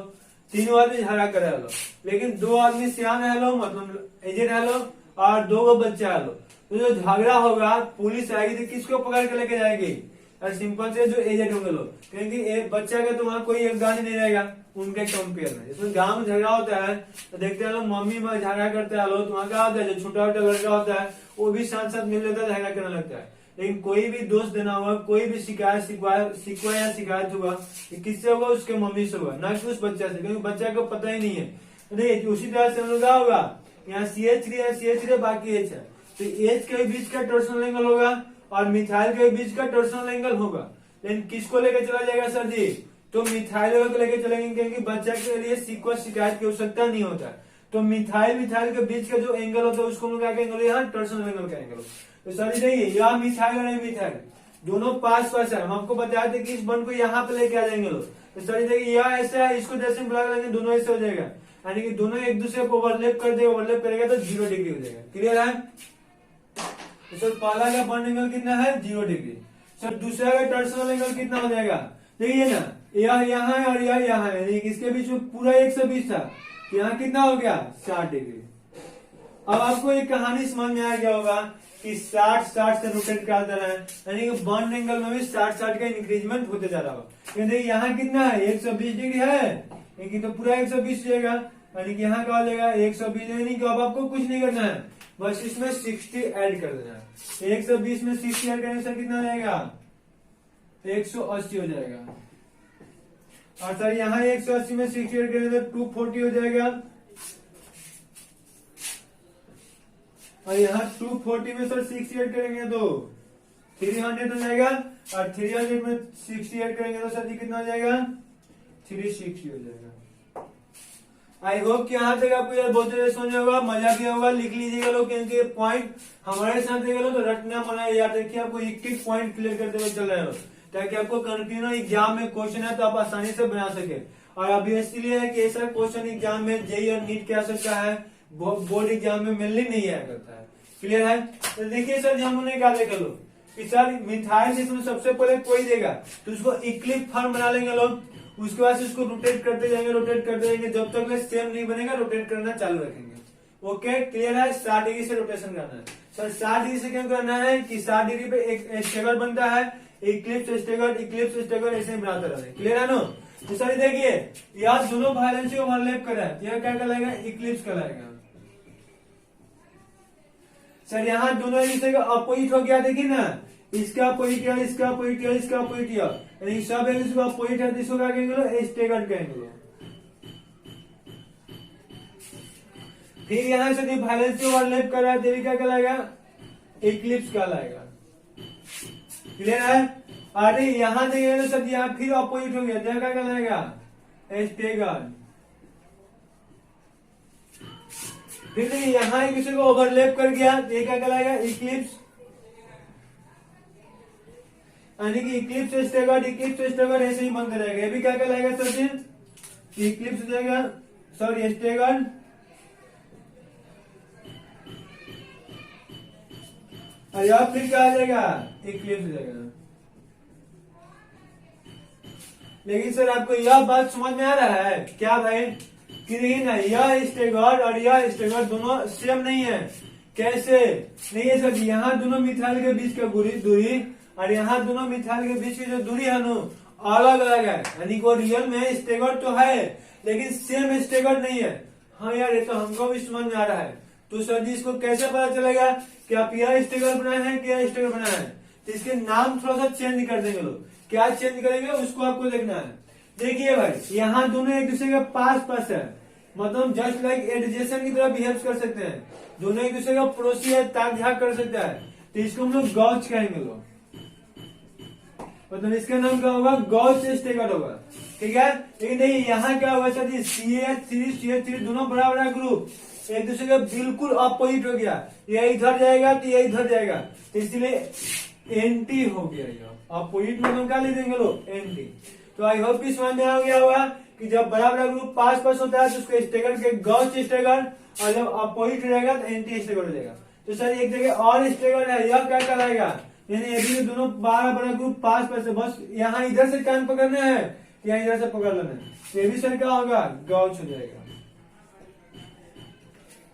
Speaker 1: तीनों आदमी झगड़ा करे लो, लेकिन 2 आदमी सियान है लो, मतलब एजेड है लो, और 2 बच्चा है लो। तो जो झगड़ा होगा पुलिस आएगी तो किसको पकड़ के लेके जाएगी, और सिंपल से जो एजेड होंगे लोग, क्योंकि एक बच्चा का तो वहां कोई योगदान ही नहीं रहेगा उनके कंपेयर में। इसमें गांव में झगड़ा होता है तो देखते हैं लोग, मम्मी में झगड़ा करते हैं लोग, तो वहां क्या होता है, जो छोटा छोटा लड़का होता है वो भी साथ साथ मिल लेता है, झगड़ा करने लगता है। लेकिन कोई भी दोष देना हुआ, कोई भी शिकायत शिकवा या शिकायत हुआ, किससे होगा, उसके मम्मी से होगा, ना कि उस बच्चा से, क्योंकि बच्चा को पता ही नहीं है। नहीं, उसी तरह से हम लोग क्या होगा, यहाँ CH3 है, CH3 बाकी H है, तो H के बीच का टॉर्सनल एंगल होगा और मिथाइल के बीच का टॉर्सनल एंगल होगा। लेकिन किसको लेकर चला जाएगा सर जी, तो मिथाइल को लेकर चलेंगे, क्योंकि बच्चा के लिए शिकायत की आवश्यकता नहीं होता। तो मिथाइल के बीच का जो एंगल होता है उसको हम क्या कहेंगे, यहाँ टॉर्सनल एंगल कहेंगे। तो सर जी देखिए, यहाँ मिथाइल और मिथाइल दोनों पास पास है, हम आपको बताया था कि इस बॉन्ड को यहाँ पे लेके आ जाएंगे लोग। तो सर जी देखिए, यह ऐसा है, इसको जैसे मिला लेंगे दोनों ऐसे हो जाएगा, यानी कि दोनों एक दूसरे को ओवरलैप कर देगा, ओवरलैप करेगा तो 0 डिग्री हो जाएगा। क्लियर है। तो सर पहला का बॉन्ड एंगल कितना है, 0 डिग्री। सर दूसरा का टॉर्सनल एंगल कितना हो जाएगा, देखिए ना, यह यहाँ है और यह यहाँ है, इसके बीच में पूरा 120 था, तो यहाँ कितना हो गया, 60 डिग्री। अब आपको एक कहानी समझ में आ गया होगा कि 60 से रोटेट करता रहा है, यानी कि बॉन्ड एंगल में भी 60 का इंक्रीजमेंट होते जा रहा होगा। देखिए यहाँ कितना है, 120 डिग्री है, लेकिन तो पूरा 120 जाएगा, यानी कि यहाँ क्या हो जाएगा 120, यानी कि अब आपको कुछ नहीं करना है, बस इसमें 60 ऐड कर देना है। 120 में 60 ऐड करने से कितना जाएगा, 180 हो जाएगा। और सर यहाँ 180 में 60 ऐड करेंगे तो 240 हो जाएगा, और यहाँ 240 में सर 60 ऐड करेंगे तो 300 हो जाएगा, और 300 में 60 ऐड करेंगे तो सर जी कितना हो जाएगा, 360 हो जाएगा। आई होप कि यहाँ तक आपको यार बहुत ज्यादा समझ होगा, मजा भी होगा, लिख लीजिएगा लोग, क्योंकि पॉइंट हमारे साथ रहेगा तो रटना मना याद रखिए, आपको एक पॉइंट क्लियर करते हुए चल रहे हो, ताकि आपको कंफ्यूजन एग्जाम में क्वेश्चन है तो आप आसानी से बना सके। और अभी इसलिए है कि ऐसा क्वेश्चन एग्जाम में जेईई और नीट क्या सकता है, बोर्ड एग्जाम में मिलने नहीं आया करता है। क्लियर है। तो देखिए सर हम लोगने क्या देखा लो कि सर मिथाइल जिसमें सबसे पहले कोई देगा तो उसको इक्लिप फॉर्म बना लेंगे लोग, उसके बाद उसको रोटेट करते जाएंगे जब तक सेम नहीं बनेगा, रोटेट करना चालू रखेंगे। ओके क्लियर है। 60 डिग्री से रोटेशन करना है सर। 60 डिग्री से क्यों करना है कि 60 डिग्री पे एक स्टेगर बनता है, इक्लिप्स स्टेगर ऐसे ही बनाते रहते हैं। क्लियर है नो। तो सर देखिए यहाँ दोनों वायलेंस ओवरलैप कर रहा है, यह क्या कहलाएगा, इक्लिप्स कहलाएगा। सर यहाँ दोनों एक अपोजिट हो गया, देखिए ना, इसका अपोजिट है, इसका अपोजिट है, इसका अपोजिट है, यानी सब एक इसका अपोजिट है, इसको क्या कहेंगे, स्टेगर कहेंगे। फिर यहाँ से वायलेंस ओवरलैप कर रहा है, देवी क्या कहलाएगा, इक्लिप्स कहलाएगा। क्लियर है। अरे यहाँ देखिए सर यहाँ फिर अपोजिट हो गया, क्या कहलाएगा, स्टेगर्ड। फिर यहाँ एक दूसरे को ओवरलैप कर गया, ये क्या कहलाएगा? इक्लिप्स। यानी कि इक्लिप्स स्टेगर्ड, इक्लिप्स स्टेगर्ड ऐसे ही बनते रहेगा। ये भी क्या कहलाएगा सचिन? इक्लिप्स हो जाएगा, सॉरी स्टेगर्ड। और यह फिर क्या आ जाएगा? इक्लिप्स हो जाएगा। लेकिन सर आपको यह बात समझ में आ रहा है क्या भाई, कि नहीं ना, यह स्टेगर्ड और यह स्टेगर्ड दोनों सेम नहीं है। कैसे नहीं है सर? यहाँ दोनों मिथाइल के बीच का दूरी और यहाँ दोनों मिथाइल के बीच की जो दूरी है ना, अलग अलग है। यानी को रियल में स्टेगर्ड तो है लेकिन सेम स्टेगर्ड नहीं है। हाँ यार, ये तो हमको भी समझ में आ रहा है। तो सर जी इसको कैसे पता चलेगा कि आप यह स्टेगर्ड बनाए हैं कि यह स्टेगर्ड बनाए हैं? तो इसके नाम थोड़ा सा चेंज कर देंगे लोग। क्या चेंज करेंगे उसको आपको देखना है। देखिए भाई, यहाँ दोनों एक दूसरे के पास पास है, मतलब जस्ट लाइक एडजेसेंट की तरह बिहेव कर सकते हैं। दोनों एक दूसरे का पड़ोसी है, ताक झाक कर सकता है, तो इसको हम लोग गॉच कहेंगे लोग। मतलब इसका नाम क्या होगा? गॉच स्टेगर्ड होगा। ठीक है, लेकिन नहीं, यहाँ क्या होगा सर? CH3 दोनों बड़ा बड़ा ग्रुप एक दूसरे का बिल्कुल अपोजिट हो गया। ये इधर जाएगा तो ये इधर जाएगा, तो इसलिए एंटी हो गया। अपोजिट में हम क्या ले देंगे लोग? एंटी। तो आई होप कि समझ में आ गया होगा कि जब बड़ा बड़ा ग्रुप पास पास होता है तो उसको स्टेगर्ड के गॉच स्टेगर्ड, और जब अपोजिट रहेगा तो एंटी स्टेगर्ड हो जाएगा। तो सर एक जगह और स्टेगर्ड है, यह क्या कहलाएगा? यानी यदि दोनों बड़ा बड़ा ग्रुप पास पास है, बस यहाँ इधर से कान पकड़ना है या इधर से पकड़ लेना है, ये भी सर क्या होगा? गॉच हो जाएगा।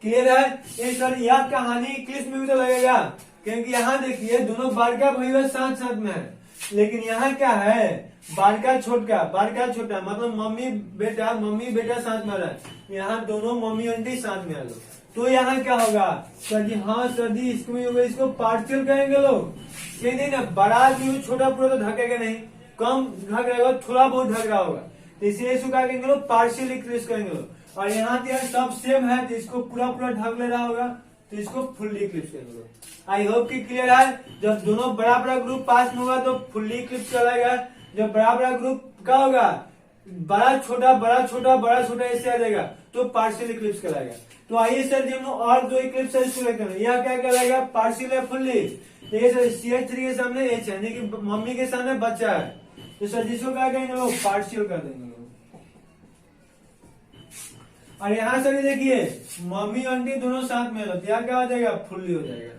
Speaker 1: क्लियर है? ये सर यह कहानी इक्लिप्स में भी तो लगेगा, क्योंकि यहाँ देखिए दोनों बड़का भाई साथ साथ में है, लेकिन यहाँ क्या है? बड़का छोटा, बड़का छोटा, मतलब मम्मी बेटा साथ में आ रहा है। यहाँ दोनों मम्मी आंटी साथ में आ लो, तो यहाँ क्या होगा सर जी? हाँ सर जी, इसको पार्शियल कहेंगे लोग। ये नहीं ना, बड़ा आदमी छोटा पूरा तो ढकेगा नहीं, कम ढक रहेगा, थोड़ा बहुत ढक रहा होगा, तो इसलिए इसको क्या कहेंगे लोग? पार्शियल इक्लिप्स कहेंगे लोग। और यहाँ पे सब सेम है, तो इसको पूरा पूरा ढक ले रहा होगा, तो इसको फुल्ली इक्लिप्स कहेंगे लोग। आई होप कि क्लियर है। जब दोनों बड़ा बड़ा ग्रुप पास में होगा तो फुल्ली इक्लिप्स कहलाएगा। जब बड़ा बड़ा ग्रुप क्या होगा? बड़ा छोटा बड़ा छोटा बड़ा छोटा ऐसे आ जाएगा, तो पार्शियल इक्लिप्स कहलाएगा। तो आइए सर जी हम लोग और दो इक्लिप्स है इसको देखते हैं। यह क्या कहलाएगा? पार्शियल है फुल्ली। देखिए सर, CH3 के सामने H है, यानी कि मम्मी के सामने बच्चा है, तो सर जिसको क्या कहेंगे लोग? पार्शियल कर देंगे लोग। और यहाँ सर देखिए मम्मी आंटी दोनों साथ में होते, यार क्या हो जाएगा? फुल्ली हो जाएगा।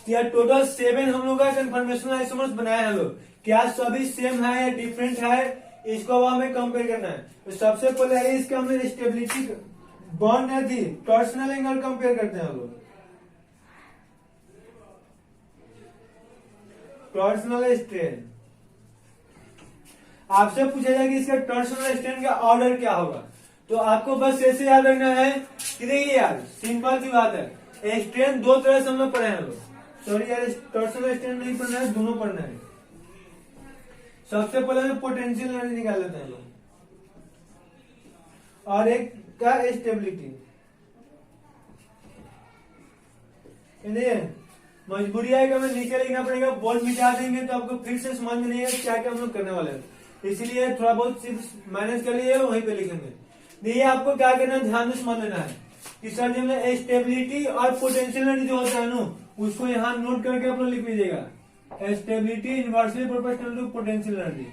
Speaker 1: यार टोटल 7 हम लोग का कन्फर्मेशनल आइसोमर्स बनाया है लोग। क्या सभी सेम है या डिफरेंट है, इसको अब हमें कंपेयर करना है। तो सबसे पहले है इसका हमने स्टेबिलिटी बॉन्ड है थी, टॉर्सनल एंगल कंपेयर करते हैं हम लोग। टॉर्सनल स्ट्रेन आपसे पूछा जाए कि इसका टॉर्सनल स्ट्रेन का ऑर्डर क्या होगा, तो आपको बस ऐसे याद रखना है कि देखिए यार सिंपल सी बात है, स्ट्रेन दो तरह से हम लोग पढ़े हैं लोग। सॉरी यार, टॉर्सनल स्ट्रेन नहीं पढ़ना है, दोनों पढ़ना है। सबसे पहले पोटेंशियल एनर्जी निकाल लेते हैं लोग, और एक का स्टेबिलिटी। मजबूरी है कि हमें नीचे लिखना पड़ेगा, बोर्ड मिटा देंगे तो आपको फिर से समझ में नहीं है क्या क्या हम लोग करने वाले हैं, इसलिए थोड़ा बहुत सिर्फ मैनेज कर लिए वहीं पे लिखेंगे। देखिए आपको क्या करना है, ध्यान से समझ लेना है कि सर जब में स्टेबिलिटी और पोटेंशियल एनर्जी जो होता है ना, उसको यहाँ नोट करके आप लोग लिख लीजिएगा। Stability inversely proportional to potential energy.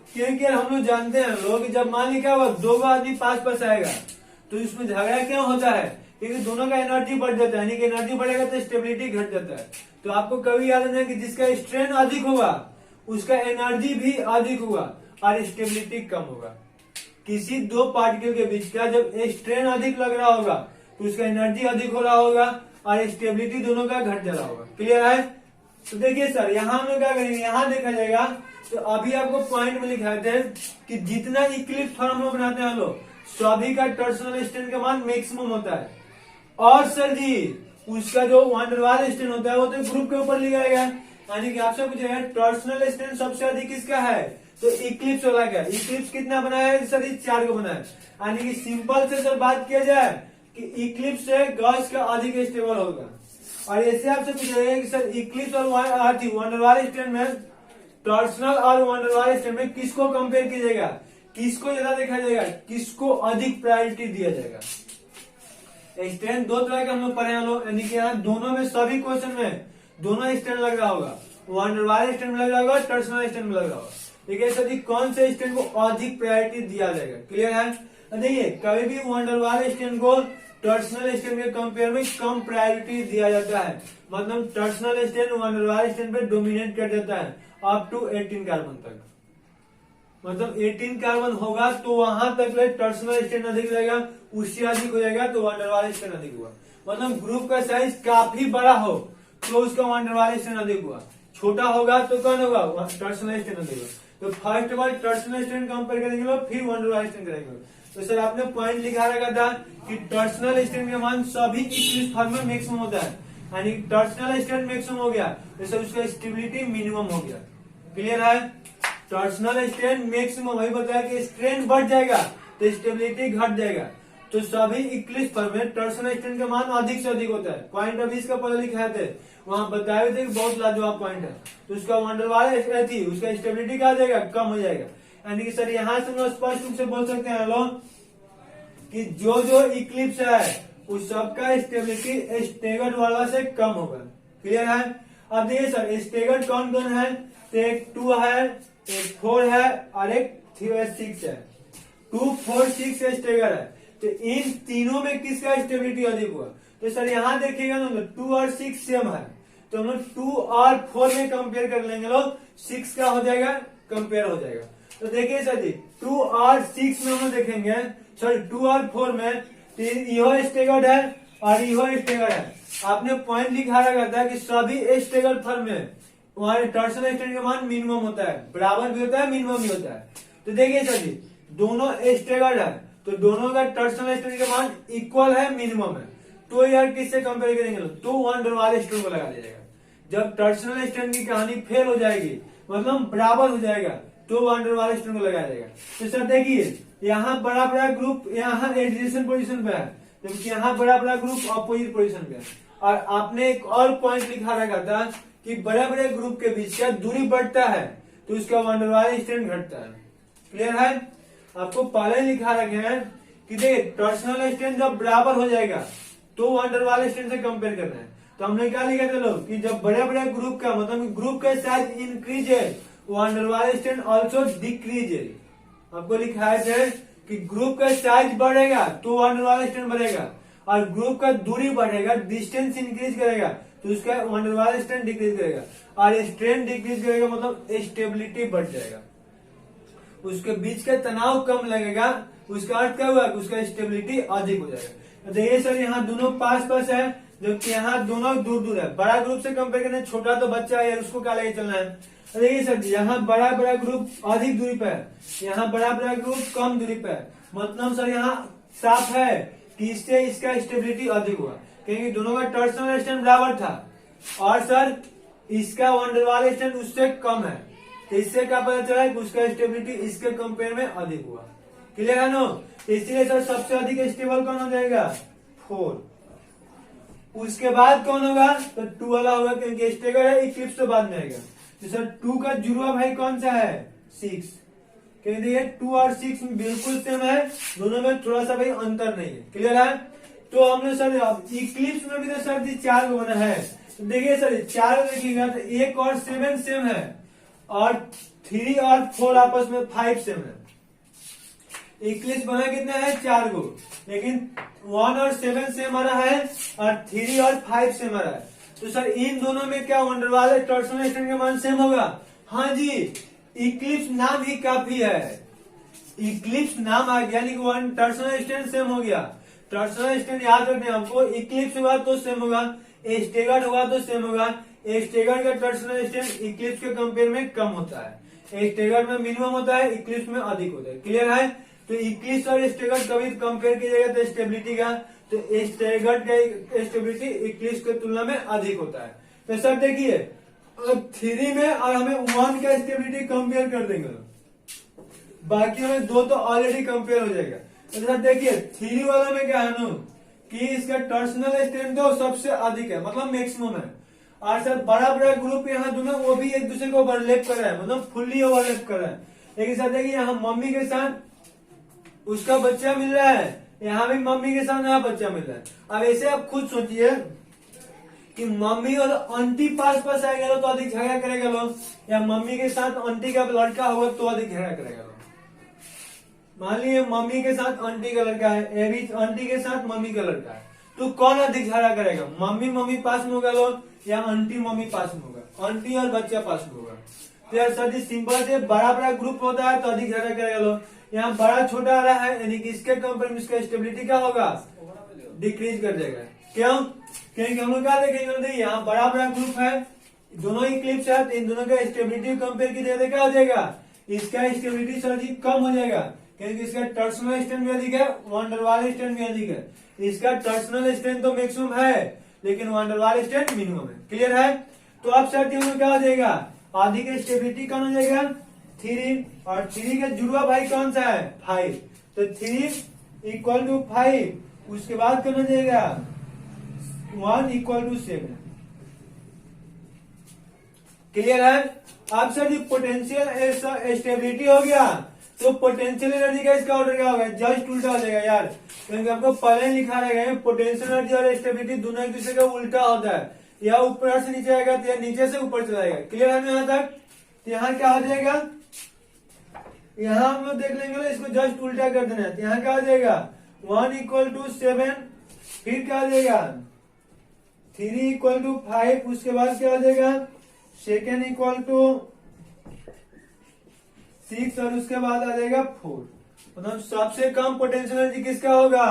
Speaker 1: क्योंकि हम लोग जानते हैं लोग, जब मान ली क्या हुआ, दो आदमी पास पास आएगा तो इसमें झगड़ा क्यों होता है? क्योंकि दोनों का एनर्जी बढ़ जाता है, यानी कि एनर्जी बढ़ेगा तो स्टेबिलिटी घट जाता है। तो आपको कभी याद रखना है कि जिसका स्ट्रेन अधिक होगा उसका एनर्जी भी अधिक होगा और स्टेबिलिटी कम होगा। किसी दो पार्टिकल के बीच का जब स्ट्रेन अधिक लग रहा होगा तो उसका एनर्जी अधिक हो रहा होगा और स्टेबिलिटी दोनों का घट जा रहा होगा। क्लियर है? तो देखिए सर यहाँ हम लोग क्या करेंगे, यहाँ देखा जाएगा तो अभी आपको पॉइंट में लिखाए थे कि जितना इक्लिप्स फॉर्म बनाते हैं लोग, सभी का टॉर्सनल स्ट्रेन का मान मैक्सिमम होता है। और सर जी उसका जो वंडरवाल स्ट्रेन होता है वो तो ग्रुप के ऊपर लिखा गया, यानी कि आपसे पूछेगा टॉर्सनल स्ट्रेन सबसे अधिक किसका है, तो इक्लिप्स वाला का। इक्लिप्स कितना बनाया है सर? 4 को बनाया, यानी कि सिंपल से सर बात किया जाए कि इक्लिप्स से गॉस का अधिक स्टेबल होगा। और ऐसे आपसे पूछेगा कि सर इक्लिप्स और वंडरवाल स्ट्रेन में टॉर्सनल और वंडरवाल स्ट्रेन में किसको कंपेयर कीजिएगा, किसको ज्यादा देखा जाएगा, किसको अधिक प्रायोरिटी दिया जाएगा। स्ट्रेन दो तरह के हम लोग पढ़े हैं लोग, यानी कि यहाँ दोनों में सभी क्वेश्चन में दोनों स्ट्रेन लग रहा होगा, वंडरवाल स्ट्रेन में लग रहा होगा, टॉर्सनल स्ट्रेन में लग रहा होगा। देखिए सर जी कौन से स्ट्रेन को अधिक प्रायोरिटी दिया जाएगा, क्लियर है। देखिए कभी भी वंडरवाल स्ट्रेन को टॉर्सनल स्ट्रेन के कंपेयर में कम प्रायोरिटी दिया जाता है, मतलब टॉर्सनल स्ट्रेन वंडरवाल स्ट्रेन पे डोमिनेट कर देता है अप टू 18 कार्बन तक, मतलब 18 कार्बन होगा तो वहां तक टॉर्सनल स्ट्रेन अधिक रहेगा, उससे अधिक हो जाएगा तो वंडरवाल स्ट्रेन अधिक हुआ। मतलब ग्रुप का साइज काफी बड़ा हो तो उसका वंडरवाल स्ट्रेन अधिक हुआ, छोटा होगा तो कौन होगा, टॉर्सनल स्ट्रेन अधिक हुआ। तो फर्स्ट बार टॉर्सनल स्ट्रेन कंपेयर करेंगे लोग, फिर वंडरवाल स्ट्रेन करेंगे। तो सर आपने पॉइंट लिखा रखा था कि टॉर्सनल स्ट्रेन के मान सभी इक्विलिब्रियम फॉर्म में मैक्सिमम होता है, यानी टॉर्सनल स्ट्रेन मैक्सिमम हो गया तो सर उसका स्टेबिलिटी मिनिमम हो गया, क्लियर है। टॉर्सनल स्ट्रेन मैक्सिमम वही बताया कि स्ट्रेन बढ़ जाएगा तो स्टेबिलिटी घट जाएगा, तो सभी इक्विलिब्रियम फॉर्म में टॉर्सनल स्ट्रेन का मान अधिक से अधिक होता है। पॉइंट अभी इसका पहले लिखाए थे, वहां बताए थे कि बहुत लाजवाब पॉइंट है, तो उसका वंडरवाल थी उसका स्टेबिलिटी क्या हो जाएगा, कम हो जाएगा। यानी कि सर यहाँ से हम स्पष्ट रूप से बोल सकते हैं लोग कि जो जो इक्लिप्स है उस सबका स्टेबिलिटी स्टेगर्ड वाला से कम होगा, क्लियर है। अब देखिए सर स्टेगर्ड कौन कौन है, तो एक 2 है, एक 4 है और एक 6 है। 2, 4, 6 स्टेगर्ड है, तो इन तीनों में किसका स्टेबिलिटी अधिक हुआ, तो सर यहाँ देखिएगा ना 2 और 6 सेम है, तो हम लोग 2 और 4 में कंपेयर कर लेंगे लोग, 6 का हो जाएगा कंपेयर हो जाएगा। तो देखिए सर जी 2 और 6 में हम लोग देखेंगे, सॉरी 2 और 4 में यह स्टेगर्ड है और यह स्टेगर्ड है। आपने पॉइंट लिखा रखा था कि सभी स्टेगर्ड फॉर्म में वहां टॉर्सनल स्ट्रेन का मान मिनिमम होता है, बराबर भी होता है मिनिमम भी होता है। तो देखिए सर जी दोनों स्टेगर्ड है तो दोनों का टॉर्सनल स्ट्रेन का मान इक्वल है, मिनिमम है, तो यार किससे कंपेयर करेंगे लोग, तो वंडरवाल स्ट्रेन को लगा दीजिएगा। जब टॉर्सनल स्ट्रेन की कहानी फेल हो जाएगी मतलब बराबर हो जाएगा तो वंडरवाल स्ट्रेन को लगाया जाएगा। तो सर देखिए यहाँ बड़ा बड़ा ग्रुप यहाँ एडजेसेंट पोजीशन पे है, जबकि यहाँ बड़ा बड़ा ग्रुप अपोजिट पोजीशन पे है। और आपने एक और पॉइंट लिखा रखा था कि बड़े बड़े ग्रुप के बीच का दूरी बढ़ता है तो उसका वंडरवाल स्ट्रेन घटता है, क्लियर है। आपको पहले लिखा रखे हैं कि देख टॉर्सनल स्ट्रेन जब बराबर हो जाएगा तो वंडरवाल स्ट्रेन से कंपेयर करना है। तो हमने क्या लिखा था लोग कि जब बड़े बड़े ग्रुप का मतलब ग्रुप का साइज इंक्रीज है वंडरवाल स्ट्रेन ऑल्सो डिक्रीज है। आपको लिखा है कि ग्रुप का साइज बढ़ेगा तो वंडरवाल स्ट्रेन बढ़ेगा और ग्रुप का दूरी बढ़ेगा, डिस्टेंस इंक्रीज करेगा तो उसका वंडरवाल स्ट्रेन डिक्रीज करेगा, और स्ट्रेन डिक्रीज करेगा मतलब स्टेबिलिटी बढ़ जाएगा, उसके बीच का तनाव कम लगेगा, उसका अर्थ क्या हुआ, उसका स्टेबिलिटी अधिक हो जाएगा। देखिए सर यहाँ दोनों पास पास है जबकि यहाँ दोनों दूर दूर है। बड़ा ग्रुप से कंपेयर करना, छोटा तो बच्चा है उसको क्या लेके चलना है। देखिए सर यहाँ बड़ा बड़ा ग्रुप अधिक दूरी पे है, यहाँ बड़ा बड़ा ग्रुप कम दूरी पे है, मतलब सर यहाँ साफ है कि इससे इसका स्टेबिलिटी अधिक हुआ क्योंकि दोनों का टॉर्सनल स्ट्रेन बराबर था और सर इसका वंडरवाल स्ट्रेन उससे कम है, तो इससे क्या पता चला कि उसका स्टेबिलिटी इसके कंपेयर में अधिक हुआ, क्लियर है नो। इसलिए सर सबसे अधिक स्टेबल कौन हो जाएगा, 4। उसके बाद कौन होगा, तो 2 वाला होगा क्योंकि स्टेगर है, इक्लिप्स तो बाद में आएगा। तो सर 2 का जुड़वा भाई कौन सा है, 6, क्योंकि देखिए 2 और 6 बिल्कुल सेम है, दोनों में थोड़ा सा भाई अंतर नहीं है, क्लियर है। तो हमने सर इक्लिप्स में भी तो सर 4 को बना है, तो देखिए सर 4 देखिएगा तो 1 और 7 सेम है और 3 और 4 आपस में 5 सेम है। इक्लिप्स बना कितना है, 4 को, लेकिन 1 और 7 सेम आ रहा है और 3 और 5 सेम आ रहा है। तो सर इन दोनों में क्या वंडरवाल टॉर्सनल स्ट्रेन का मान सेम होगा, हाँ जी। इक्लिप्स नाम ही काफी है, इक्लिप्स नाम आ गया यानी कि टॉर्सनल स्ट्रेन सेम हो गया। टॉर्सनल स्ट्रेन याद रखने हमको, इक्लिप्स हुआ तो सेम होगा, स्टेगर्ड हुआ तो सेम होगा। स्टेगर्ड का टॉर्सनल स्ट्रेन इक्लिप्स के कंपेयर में कम होता है, स्टेगर्ड में मिनिमम होता है, इक्लिप्स में अधिक होता है, क्लियर है। तो इक्लिप्स और स्टेगर्ड कभी कंपेयर कीजिएगा तो स्टेबिलिटी का, तो स्टेगर्ड का स्टेबिलिटी इक्लिप्स की तुलना में अधिक होता है। तो सर देखिए अब 3 में और हमें 1 का स्टेबिलिटी कंपेयर कर देंगे, बाकी हमें 2 तो ऑलरेडी कंपेयर हो जाएगा। तो सर देखिए 3 वाला में क्या है ना कि इसका टॉर्सनल स्ट्रेन तो सबसे अधिक है मतलब मैक्सिमम है, और सर बड़ा बड़ा ग्रुप यहाँ दोनों वो भी एक दूसरे को ओवरलैप कर रहा है, मतलब फुल्ली ओवरलैप कर रहा है। लेकिन सर देखिए यहाँ मम्मी के साथ उसका बच्चा मिल रहा है, यहाँ भी मम्मी के साथ यहाँ बच्चा मिल रहा है। अब ऐसे आप खुद सोचिए कि मम्मी और आंटी पास पास आएगा तो अधिक झगड़ा करेगा लोग, या मम्मी के साथ आंटी का लड़का होगा तो अधिक झगड़ा करेगा लोग। मान लीजिए मम्मी के साथ आंटी का लड़का है, ये भी आंटी के साथ मम्मी का लड़का है, तो कौन अधिक झगड़ा करेगा? मम्मी मम्मी पास में होगा लोग, या आंटी मम्मी पास में होगा, आंटी और बच्चा पास में होगा। तो यार सर जी सिंपल से बड़ा बड़ा ग्रुप होता है तो अधिक झगड़ा करेगा लोग। यहाँ बड़ा छोटा आ रहा है, यानी कि इसके कंपेयर में इसका स्टेबिलिटी क्या होगा? डिक्रीज कर देगा। क्यों? क्योंकि हम लोग क्या देखेंगे, यहाँ बड़ा बड़ा ग्रुप है, दोनों ही क्लिप्स है, इन दोनों का स्टेबिलिटी कंपेयर की जगह क्या हो जाएगा? इसका स्टेबिलिटी सर जी कम हो जाएगा, क्योंकि इसका टॉर्सनल स्ट्रेंथ भी अधिक है, वंडरवाल स्ट्रेंथ भी अधिक है। इसका टॉर्सनल स्ट्रेंथ तो मैक्सिमम है, लेकिन वंडरवाल स्ट्रेंथ मिनिमम है। क्लियर है? तो अब सर जी क्या हो जाएगा? आधी का स्टेबिलिटी कौन हो जाएगा? 3, और 3 का जुड़वा भाई कौन सा है? 5। तो 3 इक्वल टू 5, उसके बाद कौन हो जाएगा? 1 इक्वल टू 7। क्लियर है? अब सर जी पोटेंशियल स्टेबिलिटी हो गया, तो पोटेंशियल एनर्जी का इसका ऑर्डर क्या होगा? जस्ट उल्टा हो जाएगा यार, क्योंकि आपको पहले लिखा रहेगा पोटेंशियल एनर्जी और स्टेबिलिटी दोनों एक दूसरे का उल्टा होता है, या ऊपर से नीचे आएगा तो या नीचे से ऊपर चला जाएगा। क्लियर है यहाँ तक? तो यहाँ क्या हो जाएगा? यहाँ हम लोग देख लेंगे, इसको जस्ट उल्टा कर देना है। तो यहाँ क्या हो जाएगा? 1 इक्वल टू 7, फिर क्या हो जाएगा? 3 इक्वल टू 5, उसके बाद क्या हो जाएगा? सेकेंड इक्वल टू 6, और उसके बाद आ जाएगा 4। मतलब सबसे कम पोटेंशियल एनर्जी किसका होगा?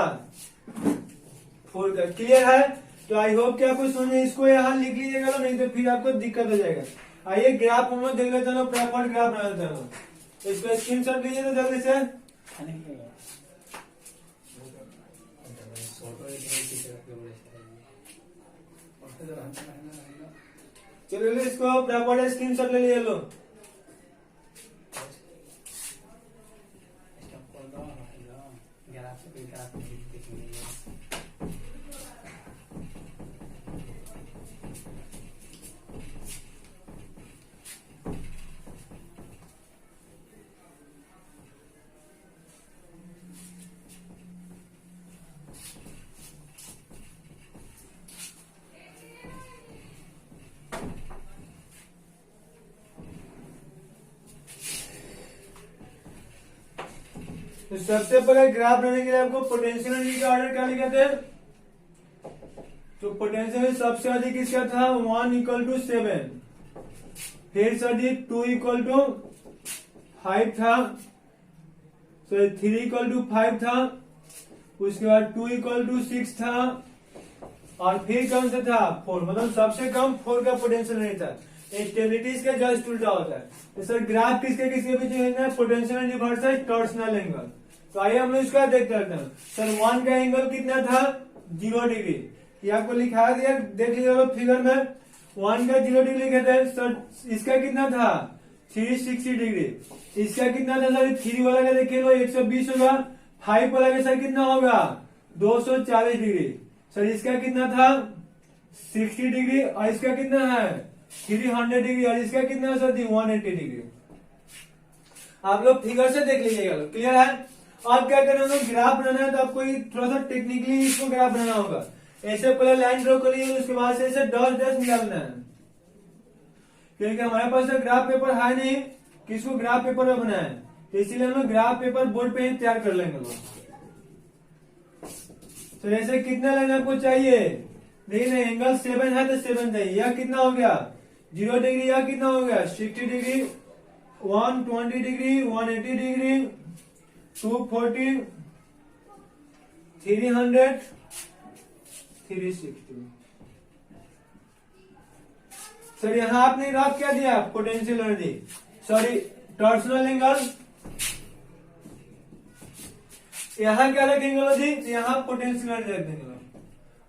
Speaker 1: 4 का। क्लियर है? तो आई होप कि आपको समझ में, इसको यहाँ लिख लीजिएगा, नहीं तो फिर आपको दिक्कत हो जाएगा। आइए ग्राफ हम लोग देख लेते हैं, प्रॉपर ग्राफ बना लेते हैं। तो इसको स्क्रीनशॉट लीजिए तो जल्दी से। चलिए इसको प्रॉपर स्क्रीनशॉट ले लिए लो। तो सबसे पहले ग्राफ बनाने के लिए आपको पोटेंशियल एनर्जी का ऑर्डर क्या लिखे थे? तो पोटेंशियल सबसे अधिक किसका था? 1 इक्वल टू 7, फिर सर जी 2 इक्वल टू 5 था, सॉरी 3 इक्वल टू 5 था, उसके बाद 2 इक्वल टू 6 था, और फिर कौन सा था? 4। मतलब सबसे कम 4 का पोटेंशियल एनर्जी था। स्टेबिलिटी इसका जस्ट उल्टा होता है। तो सर ग्राफ किसके किसके बीच में है? Potential energy versus torsional angle. तो आइए हम लोग इसका देखते रहते हैं। सर 1 का एंगल कितना था? 0 डिग्री। ये आपको लिखा दिया, देख लीजिए फिगर में। 1 का 0 डिग्री लिखे थे सर। इसका कितना था? 360 डिग्री। इसका कितना था सर? 3 वाला का देखिए 120 होगा। 5 वाला का सर कितना होगा? 240 डिग्री। सर इसका कितना था? 60 डिग्री। और इसका कितना है? 300 डिग्री। और इसका कितना है सर? 180 डिग्री। आप लोग फिगर से देख लीजिएगा। क्लियर है? अब क्या करना है? ग्राफ बनाना है तो आपको थोड़ा सा टेक्निकली इसको ग्राफ बनाना होगा। ऐसे पहले लाइन ड्रॉ करिए, उसके बाद से ऐसे डॉट डैश निकालना है, क्योंकि हमारे पास तो ग्राफ पेपर है नहीं कि इसको ग्राफ पेपर में बनाए, तो इसीलिए हम लोग ग्राफ पेपर बोर्ड पे ही तैयार कर लेंगे। तो ऐसे कितना लाइन आपको चाहिए? देखिए एंगल 7 है तो 7 चाहिए। यह कितना हो गया? 0 डिग्री। यह कितना हो गया? 60 डिग्री, 120 डिग्री, 180 डिग्री, 240, 300, 360। सर यहाँ आपने ग्राफ क्या दिया? Potential energy, sorry torsional angle. यहाँ क्या रखेंगे जी? यहाँ पोटेंशियल एनर्जी रख देंगे।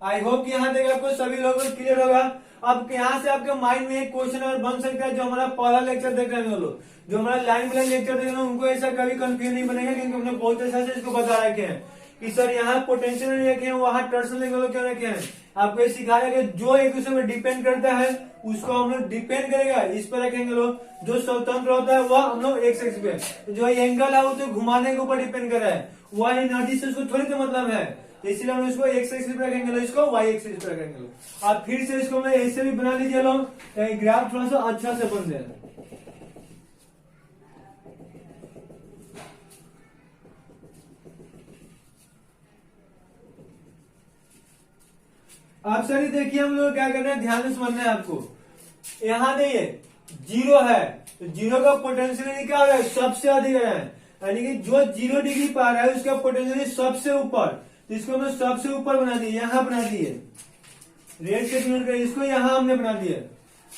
Speaker 1: आई होप यहाँ तक आपको सभी लोगों को क्लियर होगा। अब यहाँ से आपके माइंड में एक क्वेश्चन और बन सकता है, जो हमारा पहला लेक्चर देख रहे हैं लोग, जो हमारा लाइन बाय लाइन लेक्चर देख रहे हैं, उनको ऐसा कभी कंफ्यूज नहीं बनेगा, क्योंकि हमने बहुत अच्छा से इसको बता रखे हैं कि सर यहाँ पोटेंशियल रखे हैं, वहां टॉर्सनल एंगल क्यों रखे हैं। आपको ये सिखाया कि जो एक दूसरे में डिपेंड करता है उसको हम लोग डिपेंड करेगा इस पर रखेंगे लोग, जो स्वतंत्र होता है वह हम लोग एक्स एक्स पे, तो जो एंगल है वो तो घुमाने के ऊपर डिपेंड कर रहा है, वह एनर्जी से उसको थोड़ी तो मतलब है, इसलिए हम इसको एक्स एक्सिस पे रखेंगे, इसको वाई एक्सिस पे रखेंगे। आप फिर से इसको मैं ऐसे भी बना लीजिए लोग, ग्राफ थोड़ा सा अच्छा से बन जाए। आप सर देखिए हम लोग क्या करना है, ध्यान से समझना है आपको। यहाँ देखिए जीरो है, तो जीरो का पोटेंशियल क्या हो रहा है, सबसे अधिक है, यानी कि जो 0 डिग्री पा रहा है उसका पोटेंशियल सबसे ऊपर, तो इसको हमने सबसे ऊपर बना दिए, यहाँ बना दिए, रेड से डिनोट कर, इसको यहाँ हमने बना दिया।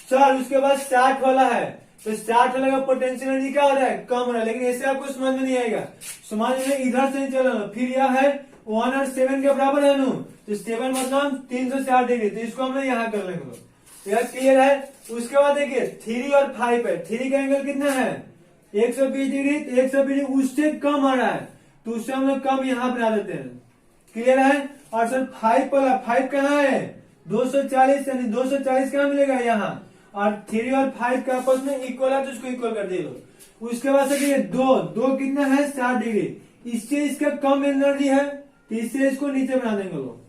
Speaker 1: सर उसके बाद 60 वाला है, तो 60 वाला का पोटेंशियल एनर्जी क्या हो रहा है, कम हो रहा है, लेकिन ऐसे आपको समझ में नहीं आएगा, समझ में इधर से चलो। फिर यह है 1 और 7 के बराबर है नु, तो 7 मतलब 360 डिग्री, तो इसको हमने यहाँ कर लेंगे, यह क्लियर है। उसके बाद देखिए 3 और 5 है, 3 का एंगल कितना है 120 डिग्री, तो 120 डिग्री उससे कम आ रहा है, तो उससे हम लोग कम यहाँ बना देते हैं, क्लियर है। और सर 5 वाला, 5 कहाँ है 240, यानी 240 कहाँ मिलेगा यहाँ, और 3 और 5 का आपस में इक्वल है, तो उसको इक्वल कर दिए लोग। उसके बाद से ये दो कितना है 60 डिग्री, इससे इसका कम एनर्जी है, तो इससे इसको नीचे बना देंगे लोग,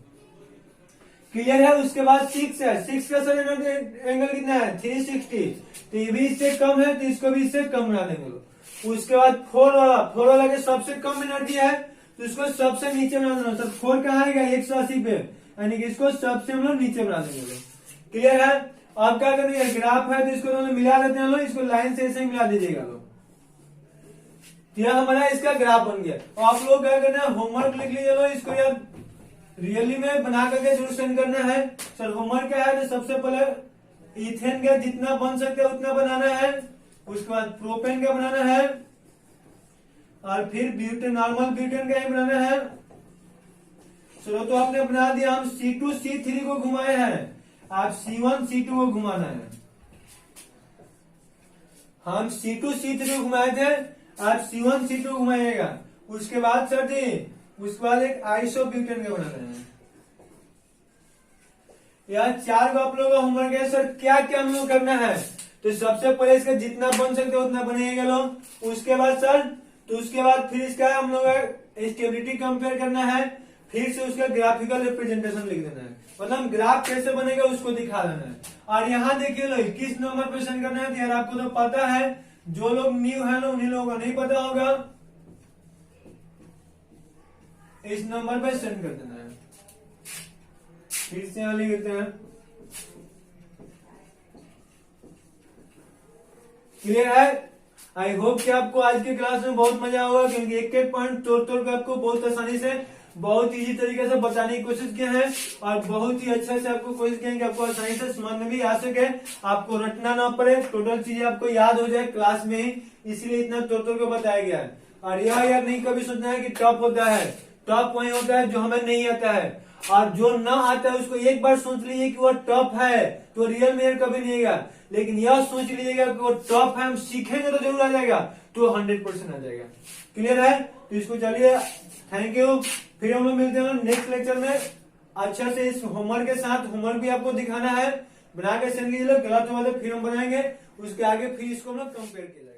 Speaker 1: क्लियर है। उसके बाद 6 है, 6 का सर एंगल कितना है 360, तो ये भी इससे कम है, तो इसको भी इससे कम बना देंगे लोग। उसके बाद 4 वाला के सबसे कम एनर्जी है, तो इसको सबसे नीचे बना देना। सर 4 कहाँ आएगा 180 पे, यानी कि इसको सबसे हम लोग नीचे बना देंगे लोग, क्लियर है। अब क्या करेंगे, ग्राफ है तो इसको हम लोग मिला देते हैं लोग, इसको लाइन से ऐसे मिला दीजिएगा लोग, यह हमारा इसका ग्राफ बन गया। और आप लोग क्या करना है, होमवर्क लिख लीजिए लोग, इसको यार रियली में बना करके जरूर सेंड करना है। सर होमवर्क क्या है, तो सबसे पहले इथेन का जितना बन सकते हैं उतना बनाना है, उसके बाद प्रोपेन का बनाना है, और फिर ब्यूटेन, नॉर्मल ब्यूटेन का ही बनाना है। चलो तो आपने बना दिया, हम C2 C3 को घुमाए हैं, आप C1 C2 को घुमाना है। हम C2 C3 को घुमाए थे, आप C1 C2 घुमाइएगा। उसके बाद सर जी, उसके बाद एक आइसोब्यूटेन का बनाना है। यह 4 को आप लोगों का होमवर्क है। सर क्या क्या हम लोग करना है, तो सबसे पहले इसका जितना बन सकते हो उतना बनेगा लोग। उसके बाद सर, तो उसके बाद फिर इसका हम लोग स्टेबिलिटी कंपेयर करना है, फिर से उसका ग्राफिकल रिप्रेजेंटेशन लिख देना है, मतलब ग्राफ कैसे बनेगा उसको दिखा देना है। और यहाँ देखिए लोग किस नंबर पे सेंड करना है, तो यार आपको तो पता है, जो लोग न्यू है ना उन्हीं लोगों को नहीं पता होगा, इस नंबर पे सेंड कर देना है। फिर से यहाँ लिख देते हैं, क्लियर है। आई होप कि आपको आज की क्लास में बहुत मजा होगा, क्योंकि एक एक पॉइंट तोड़ तोड़ कर आपको बहुत आसानी से, बहुत इजी तरीके से बताने की कोशिश किया है, और बहुत ही अच्छा से आपको कोशिश किया कि आपको आसानी से समझ में भी आ सके, आपको रटना ना पड़े, टोटल चीजें आपको याद हो जाए क्लास में ही, इसलिए इतना तोड़ तोड़ के बताया गया है। और यह यार नहीं कभी सोचना है कि टॉप होता है, टॉप वही होता है जो हमें नहीं आता है, और जो ना आता है उसको एक बार सोच लीजिए कि वो टॉप है, तो रियल में कभी नहीं आएगा, लेकिन यह सोच लीजिएगा कि वो टॉप है, हम सीखेंगे तो जरूर आ जाएगा, तो 100% आ जाएगा, क्लियर है। तो इसको चलिए, थैंक यू। फिर हम लोग मिलते हैं नेक्स्ट लेक्चर में, अच्छा से इस होमवर्क के साथ। होमवर्क भी आपको दिखाना है, बना के सेंड कीजिए, गलत हुआ तो फिर हम बनाएंगे, उसके आगे फिर इसको हम लोग कंपेयर किया।